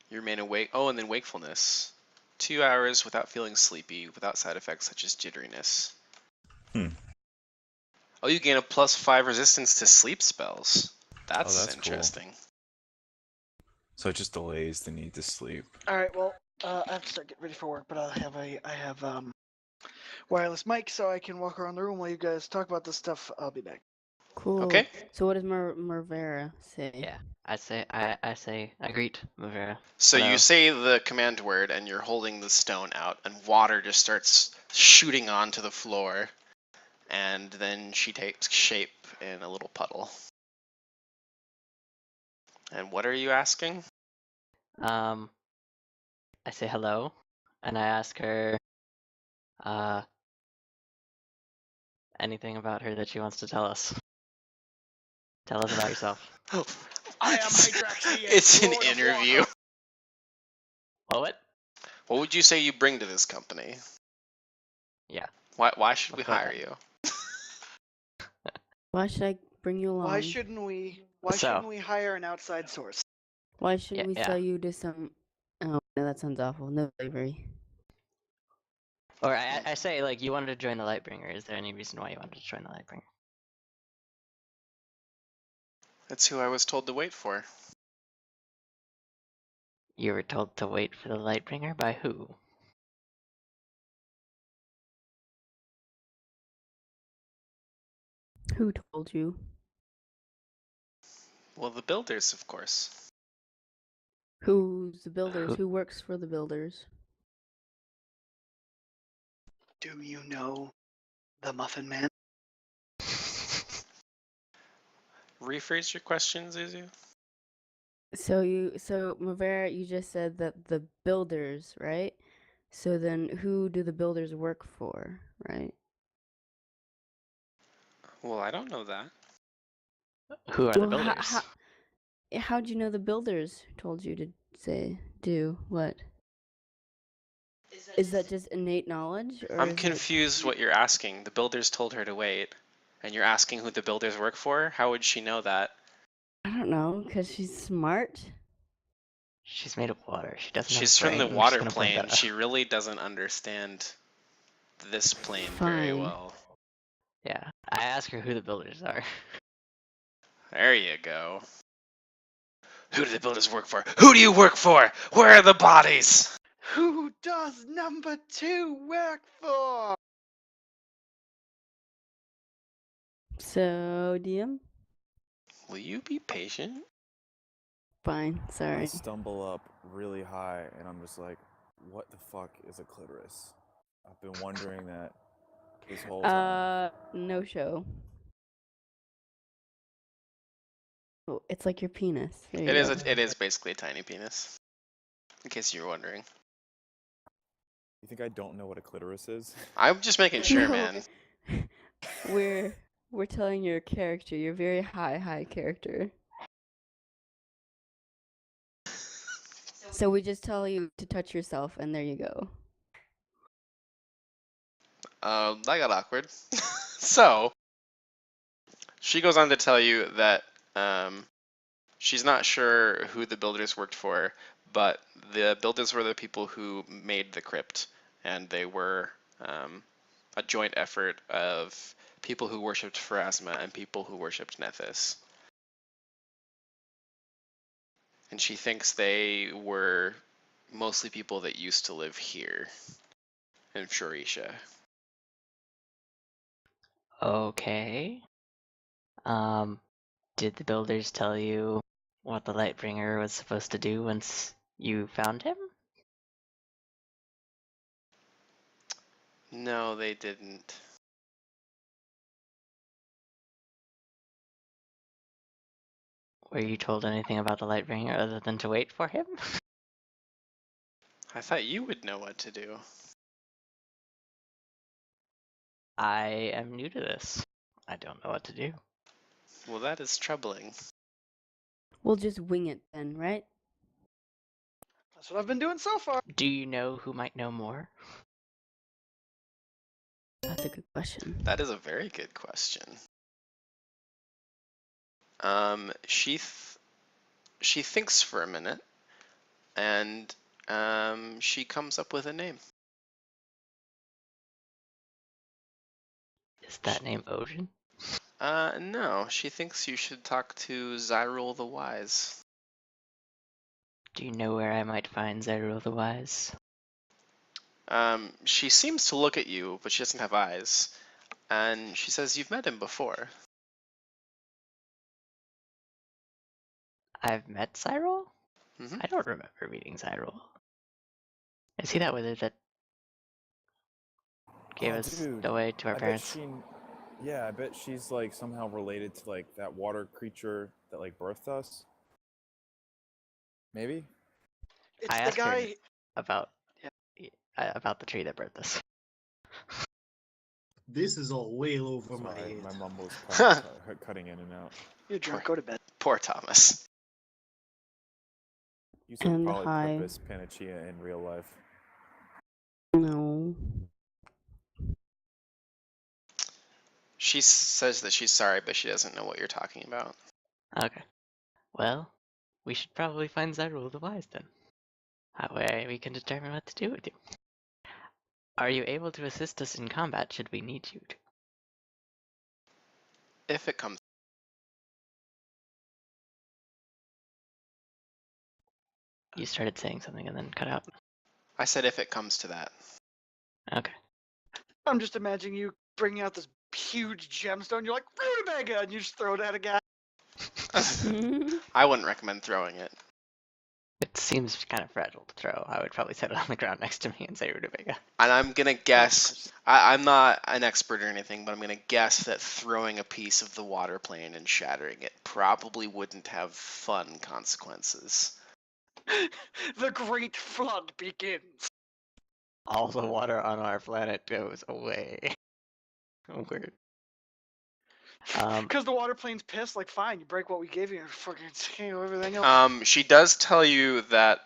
You remain awake. Oh, and then wakefulness. 2 hours without feeling sleepy, without side effects such as jitteriness. Hmm. Oh, you gain a +5 resistance to sleep spells. That's, that's cool. interesting. So it just delays the need to sleep. All right, well, I have to start getting ready for work, but I have wireless mic, so I can walk around the room while you guys talk about this stuff. I'll be back. Cool. Okay. So what does Mervera say? Yeah, I say agreed, Mavera. So Hello. you say the command word, and you're holding the stone out, and water just starts shooting onto the floor. And then she takes shape in a little puddle. And what are you asking? I say hello, and I ask her, anything about her that she wants to tell us. Tell us about yourself. I am Hydraxian, It's an Lord of interview. Water. Oh, what? What would you say you bring to this company? Yeah. Why should we Let's go with hire that. you? Why should I bring you along? Why shouldn't we? Why So- shouldn't we hire an outside source? Why should Yeah, we yeah. sell you to some? Oh no, that sounds awful. No slavery. Or I say, like, you wanted to join the Lightbringer. Is there any reason why you wanted to join the Lightbringer? That's who I was told to wait for. You were told to wait for the Lightbringer by who? Who told you? Well, the builders, of course. Who's the builders? Who- Who works for the builders? Do you know the Muffin Man? Rephrase your question, Zuzu. So Mavera, you just said that the builders, right? So then who do the builders work for, right? Well, I don't know that. Who are the Well, builders? how'd you know the builders told you to say do what? Is that just innate knowledge, or I'm is it? confused what you're asking. The builders told her to wait, and you're asking who the builders work for? How would she know that? I don't know, cause she's smart. She's made of water. She doesn't She's have a from brain. the I'm just water gonna point plane. that out. She really doesn't understand this plane very Fine. well. Yeah. I ask her who the builders are. There you go. Who do the builders work for? Who do you work for? Where are the bodies? Who does number 2 work for? So DM, Will you be patient? fine. I Sorry. stumble up really high, and I'm just like, what the fuck is a clitoris? I've been wondering that this whole time. No show. Oh, it's like your penis. There you It is. go. It is basically a tiny penis. In case you were wondering, You think I don't know what a clitoris is? I'm just making sure, No. man. We're telling your character. You're very high character. So we just tell you to touch yourself, and there you go. That got awkward. So, she goes on to tell you that she's not sure who the builders worked for, but the builders were the people who made the crypt, and they were a joint effort of people who worshipped Pharasma and people who worshipped Nethys. And she thinks they were mostly people that used to live here in Fjorisha. Okay. Did the builders tell you what the Lightbringer was supposed to do once you found him? No, they didn't. Were you told anything about the Lightbringer other than to wait for him? I thought you would know what to do. I am new to this. I don't know what to do. Well, that is troubling. We'll just wing it then, right? That's what I've been doing so far. Do you know who might know more? That's a good question. That is a very good question. She thinks for a minute, and she comes up with a name. Is that name Ocean? No, she thinks you should talk to Zyril the Wise. Do you know where I might find Zyril the Wise? She seems to look at you, but she doesn't have eyes. And she says you've met him before. I've met Zyril? Mhm. I don't remember meeting Zyril. Is he that wizard that gave Oh, us dude, away to our I bet parents? yeah, I bet she's like somehow related to like that water creature that like birthed us. Maybe. It's I the asked her guy. about Yeah. about the tree that birthed us. This is all way over my Sorry, head. my mumbles cutting in and out. You're drunk. Go to bed. Poor Thomas. You said And hi. polypurpose panacea in real life. No. She says that she's sorry, but she doesn't know what you're talking about. Okay. Well, we should probably find Zyril the Wise then. That way we can determine what to do with you. Are you able to assist us in combat should we need you to? If it comes. You started saying something and then cut out. I said if it comes to that. Okay. I'm just imagining you bringing out this huge gemstone. You're like, rutabaga, and you just throw it at a guy. I wouldn't recommend throwing it. It seems kind of fragile to throw. I would probably set it on the ground next to me and say rutabaga. And I'm gonna guess, I'm not an expert or anything, but I'm gonna guess that throwing a piece of the water plane and shattering it probably wouldn't have fun consequences. The great flood begins. All the water on our planet goes away. Weird. Because the water plane's pissed, like, fine, you break what we gave you and fucking say everything else. She does tell you that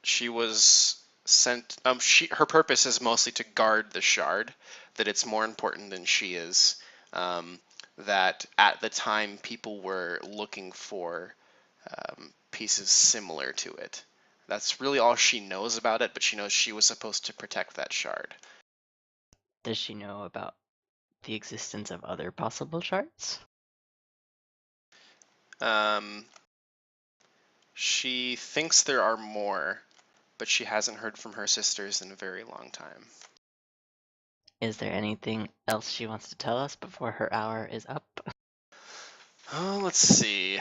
she was sent. Her purpose is mostly to guard the shard. That it's more important than she is. That at the time people were looking for pieces similar to it. That's really all she knows about it, but she knows she was supposed to protect that shard. Does she know about the existence of other possible shards? She thinks there are more, but she hasn't heard from her sisters in a very long time. Is there anything else she wants to tell us before her hour is up? Oh, let's see.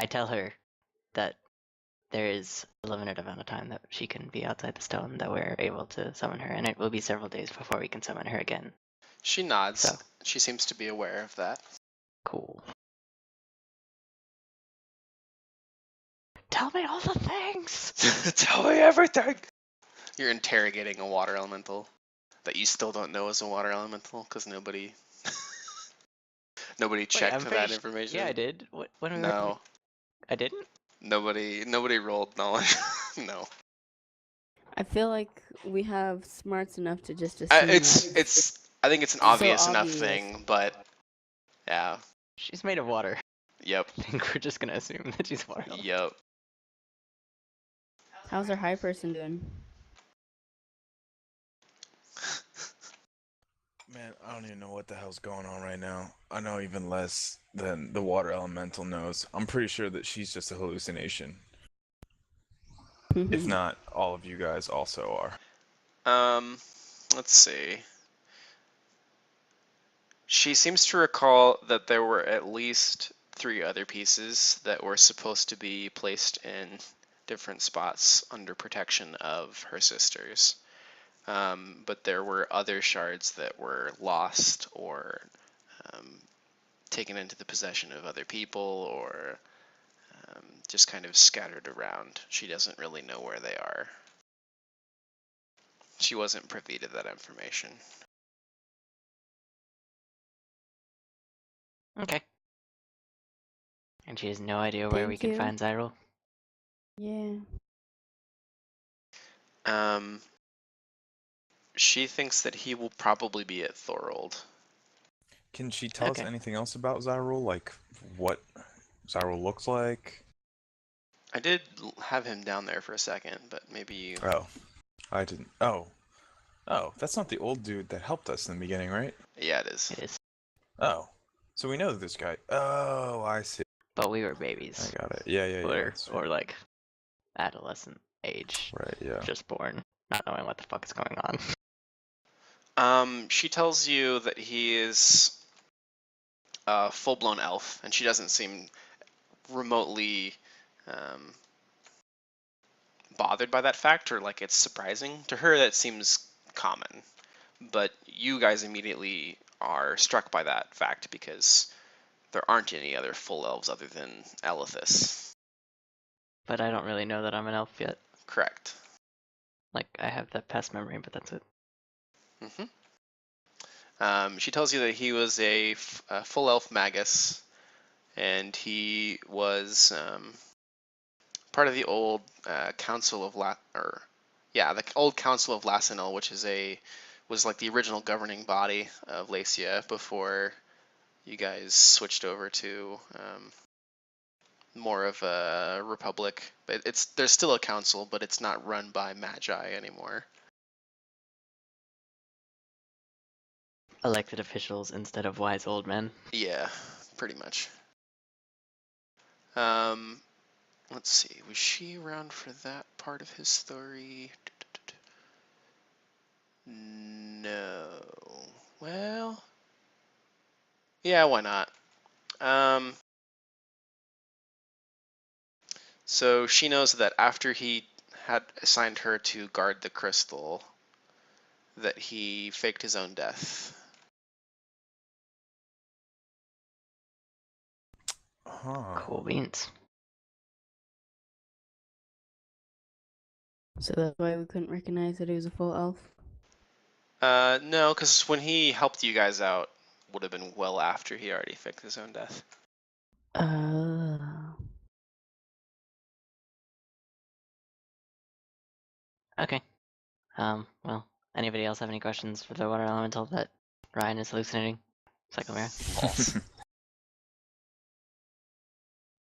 I tell her that there is a limited amount of time that she can be outside the stone that we're able to summon her, and it will be several days before we can summon her again. She nods. So. She seems to be aware of that. Cool. Tell me all the things! Tell me everything! You're interrogating a water elemental that you still don't know is a water elemental because nobody checked I'm for pretty that information. Yeah, I did. When we No. I didn't? Nobody rolled knowledge. No. I feel like we have smarts enough to just assume. It's. I think it's an So obvious enough obvious. thing, but yeah. She's made of water. Yep. I think we're just gonna assume that she's water. Yep. How's our high person doing? Man, I don't even know what the hell's going on right now. I know even less than the water elemental knows. I'm pretty sure that she's just a hallucination. If not, all of you guys also are. Let's see. She seems to recall that there were at least 3 other pieces that were supposed to be placed in different spots under protection of her sisters. But there were other shards that were lost or taken into the possession of other people or just kind of scattered around. She doesn't really know where they are. She wasn't privy to that information. Okay. And she has no idea where we Thank can you. find Zyril. Yeah. She thinks that he will probably be at Thorold. Can she tell us Okay. anything else about Zyril? Like, what Zyril looks like? I did have him down there for a second, but maybe you... Oh, I didn't. Oh, that's not the old dude that helped us in the beginning, right? Yeah, it is. It is. Oh, so we know this guy. Oh, I see. But we were babies. I got it. Yeah. Or like adolescent age. Right, yeah. Just born. Not knowing what the fuck is going on. She tells you that he is a full-blown elf, and she doesn't seem remotely bothered by that fact, or like it's surprising. To her, that seems common. But you guys immediately are struck by that fact because there aren't any other full elves other than Elithis. But I don't really know that I'm an elf yet. Correct. Like, I have that past memory, but that's it. She tells you that he was a full elf magus, and he was part of the old council of the old council of Lasinel, which was like the original governing body of Lacia before you guys switched over to more of a republic. But there's still a council, but it's not run by magi anymore. Elected officials instead of wise old men. Yeah, pretty much. Let's see. Was she around for that part of his story? No. Well, yeah, why not? So she knows that after he had assigned her to guard the crystal, that he faked his own death. Huh. Cool beans. So that's why we couldn't recognize that he was a full elf. No, because when he helped you guys out, would have been well after he already faked his own death. Okay. Well, anybody else have any questions for the water elemental that Ryan is hallucinating? Cyclemere? False.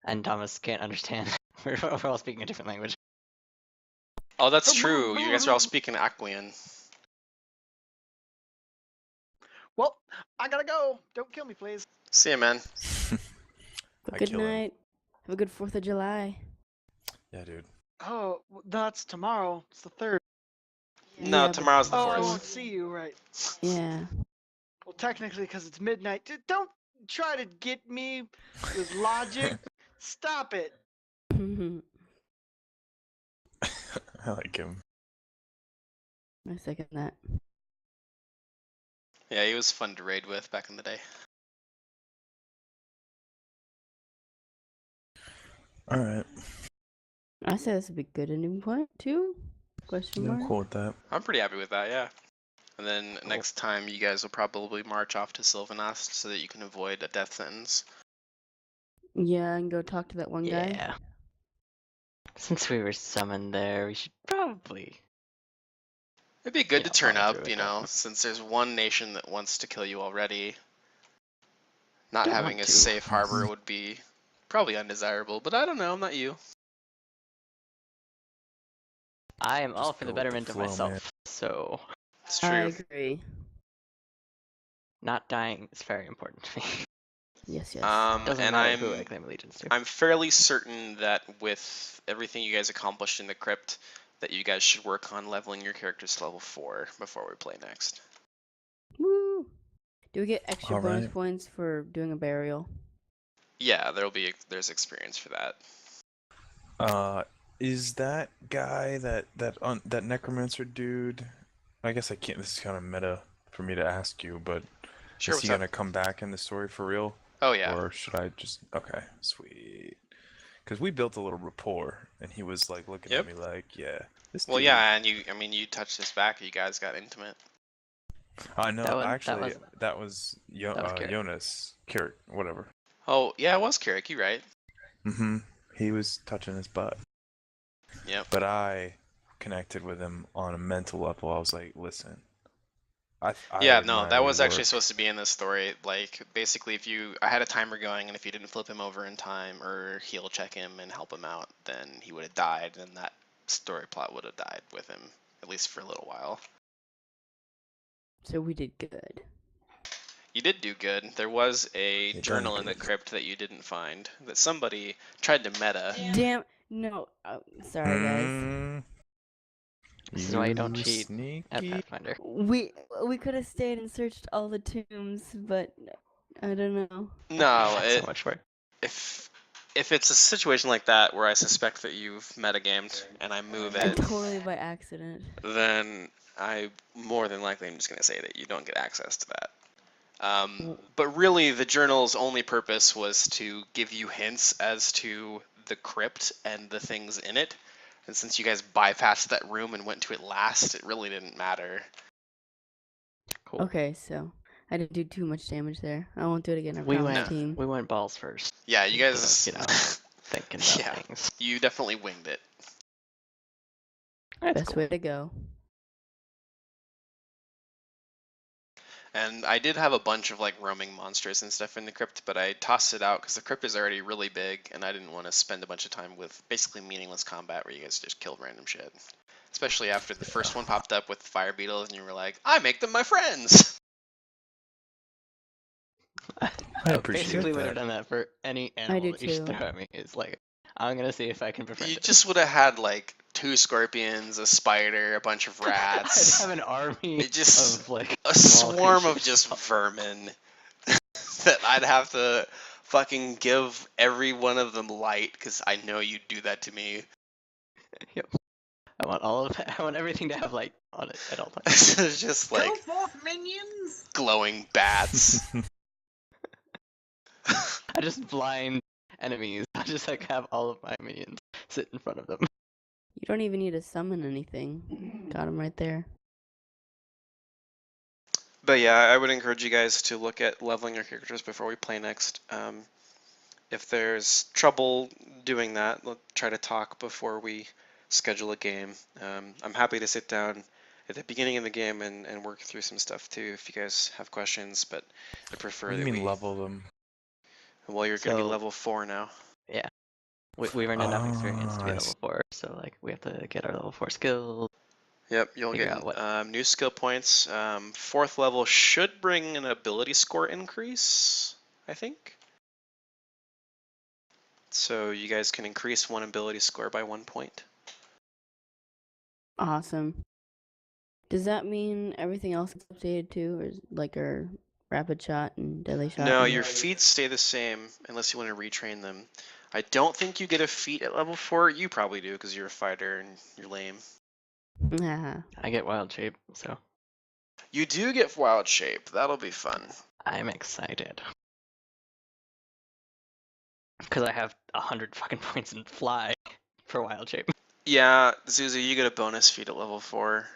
And Thomas can't understand. We're all speaking a different language. Oh, that's true. You guys are all speaking Aquian. Well, I gotta go. Don't kill me, please. See ya, man. But I good kill him. night. Have a good 4th of July. Yeah, dude. Oh, that's tomorrow. It's the 3rd. No, Yeah, but- tomorrow's the Oh, I 4th. won't see you, right? Yeah. Well, technically, because it's midnight. Don't try to get me with logic. Stop it. I like him. I second that. Yeah, he was fun to raid with back in the day. Alright. I say this would be good ending point too. Question mark. I'm cool with that. I'm pretty happy with that, yeah. And then next time you guys will probably march off to Sylvanast so that you can avoid a death sentence. Yeah, and go talk to that one guy. Yeah. Since we were summoned there, we should probably. It'd be good You to know, turn follow up, through you with that. know, since there's one nation that wants to kill you already. Not Don't having want a to. safe harbor would be probably undesirable, but I don't know, I'm not you. I am all Just for the go with the betterment of flow, man. myself, so It's I true. agree. not dying is very important to me. Yes, yes. Doesn't And matter who I claim allegiance to. I'm fairly certain that with everything you guys accomplished in the crypt, that you guys should work on leveling your characters to level 4 before we play next. Woo! Do we get extra bonus Alright. points for doing a burial? Yeah, there's experience for that. Is that guy that necromancer dude? I guess I can't. This is kind of meta for me to ask you, but Sure, is he what's up? gonna come back in the story for real? Oh yeah. Or should I just? Okay, sweet. Because we built a little rapport, and he was like looking Yep. at me like, "Yeah, this Well, dude." yeah, and you touched his back, you guys got intimate. I know. That one- that Actually, wasn't- that was Carrot. Jonas, Carrot, whatever. Oh, yeah, it was Carrick, you right. Mm-hmm. He was touching his butt. Yep. But I connected with him on a mental level. I was like, "Listen, I Yeah, no, admire that your was actually work." supposed to be in this story. Like, basically, I had a timer going, and if you didn't flip him over in time or heal check him and help him out, then he would have died, and that story plot would have died with him, at least for a little while. So we did good. You did do good. There was a You journal done in the good. crypt that you didn't find, that somebody tried to meta. Damn. No. Sorry, guys. Mm, This is why you don't you cheat at sneaky. Pathfinder. We could have stayed and searched all the tombs, but I don't know. No, That's so much work. if it's a situation like that where I suspect that you've metagamed and I move I it, totally by accident. then I more than likely am just going to say that you don't get access to that. W- But really, the journal's only purpose was to give you hints as to the crypt and the things in it. And since you guys bypassed that room and went to it last, it really didn't matter. Cool. Okay, so I didn't do too much damage there. I won't do it again. I We promise, went team. we went balls first. Yeah, you guys, You know, thinking about yeah, things. you definitely winged it. That's Best cool. way to go. And I did have a bunch of like roaming monsters and stuff in the crypt, but I tossed it out because the crypt is already really big, and I didn't want to spend a bunch of time with basically meaningless combat where you guys just killed random shit. Especially after the first one popped up with fire beetles, and you were like, "I make them my friends." I appreciate basically would that. have done that for any do animal that you should too. throw at me. It's like, I'm gonna see if I can befriend You it. just would have had like 2 scorpions, a spider, a bunch of rats, I'd have an army It just- of like a small swarm of creatures. just vermin that I'd have to fucking give every one of them light because I know you'd do that to me. I want all of I want everything to have light on it at all times. So it's just like Go forth, minions! glowing bats. I just blind enemies. I just like have all of my minions sit in front of them. You don't even need to summon anything. Got him right there. But yeah, I would encourage you guys to look at leveling your characters before we play next. If there's trouble doing that, let's try to talk before we schedule a game. I'm happy to sit down at the beginning of the game and work through some stuff too if you guys have questions, but I prefer What do that you mean we... level them? Well, you're going to be So- level 4 now. We've earned enough experience to be I level 4, so like we have to get our level 4 skills. Yep, you'll Figure get out what- new skill points. 4th level should bring an ability score increase, I think. So you guys can increase one ability score by 1 point. Awesome. Does that mean everything else is updated too, or is like our rapid shot and deadly shot? No, and- your feats stay the same unless you want to retrain them. I don't think you get a feat at level 4. You probably do because you're a fighter and you're lame. Ah, I get wild shape, so You do get wild shape. That'll be fun. I'm excited. Because I have 100 fucking points in fly for wild shape. Yeah, Zuzu, you get a bonus feat at level 4.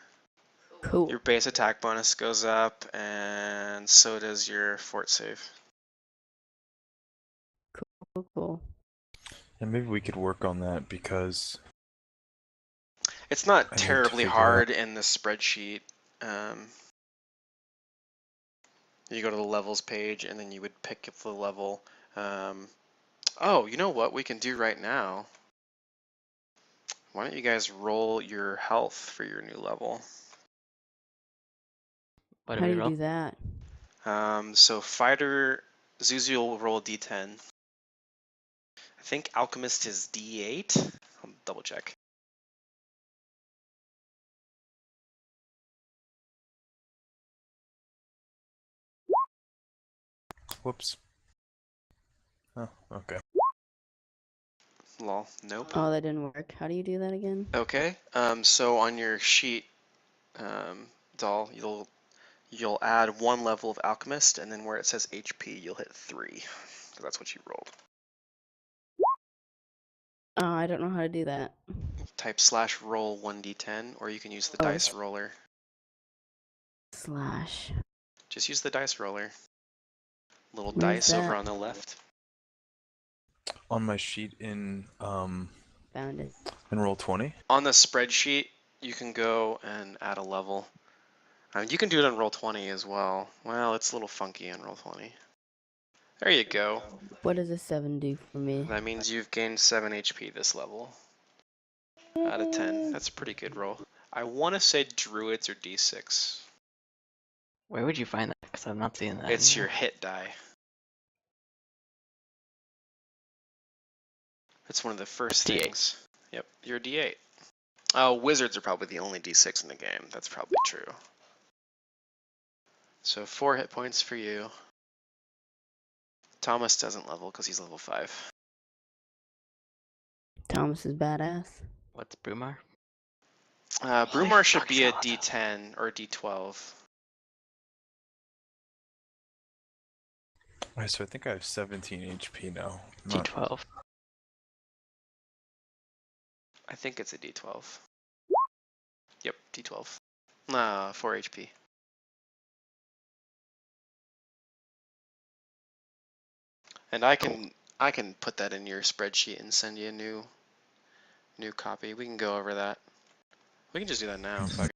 cool. Your base attack bonus goes up, and so does your fort save. Cool. And maybe we could work on that because It's not I need to terribly figure out. hard in the spreadsheet. You go to the levels page, and then you would pick the level. Oh, you know what we can do right now? Why don't you guys roll your health for your new level? What How do do we you roll? do that? So fighter, Zuzu will roll D10. I think alchemist is D8. I'll double check. Whoops. Oh, okay. Lol. Nope. Oh, that didn't work. How do you do that again? Okay. So on your sheet, doll, you'll add 1 level of alchemist, and then where it says HP, you'll hit 3, because that's what you rolled. Oh, I don't know how to do that. Type /roll 1d10, or you can use the Oh, dice roller. slash. Just use the dice roller. Little Where's dice over that? on the left. On my sheet in Found it. Roll20. On the spreadsheet, you can go and add a level. You can do it on Roll20 as well. Well, it's a little funky on Roll20. There you go. What does a 7 do for me? That means you've gained 7 HP this level out of 10. That's a pretty good roll. I want to say druids or d6. Where would you find that? Because I'm not seeing that. It's in your here. hit die. It's one of the first D8. things. Yep, you're d8. Wizards are probably the only d6 in the game. That's probably true. So 4 hit points for you. Thomas doesn't level because he's level 5. Thomas is badass. What's Brumar? Holy Brumar should fuck, be a skeleton. d10 or a d12. Alright, so I think I have 17 HP now. Not... D12. I think it's a d12. Yep, d12. 4 HP. And I can put that in your spreadsheet and send you a new copy. We can go over that. We can just do that now. Fuck it.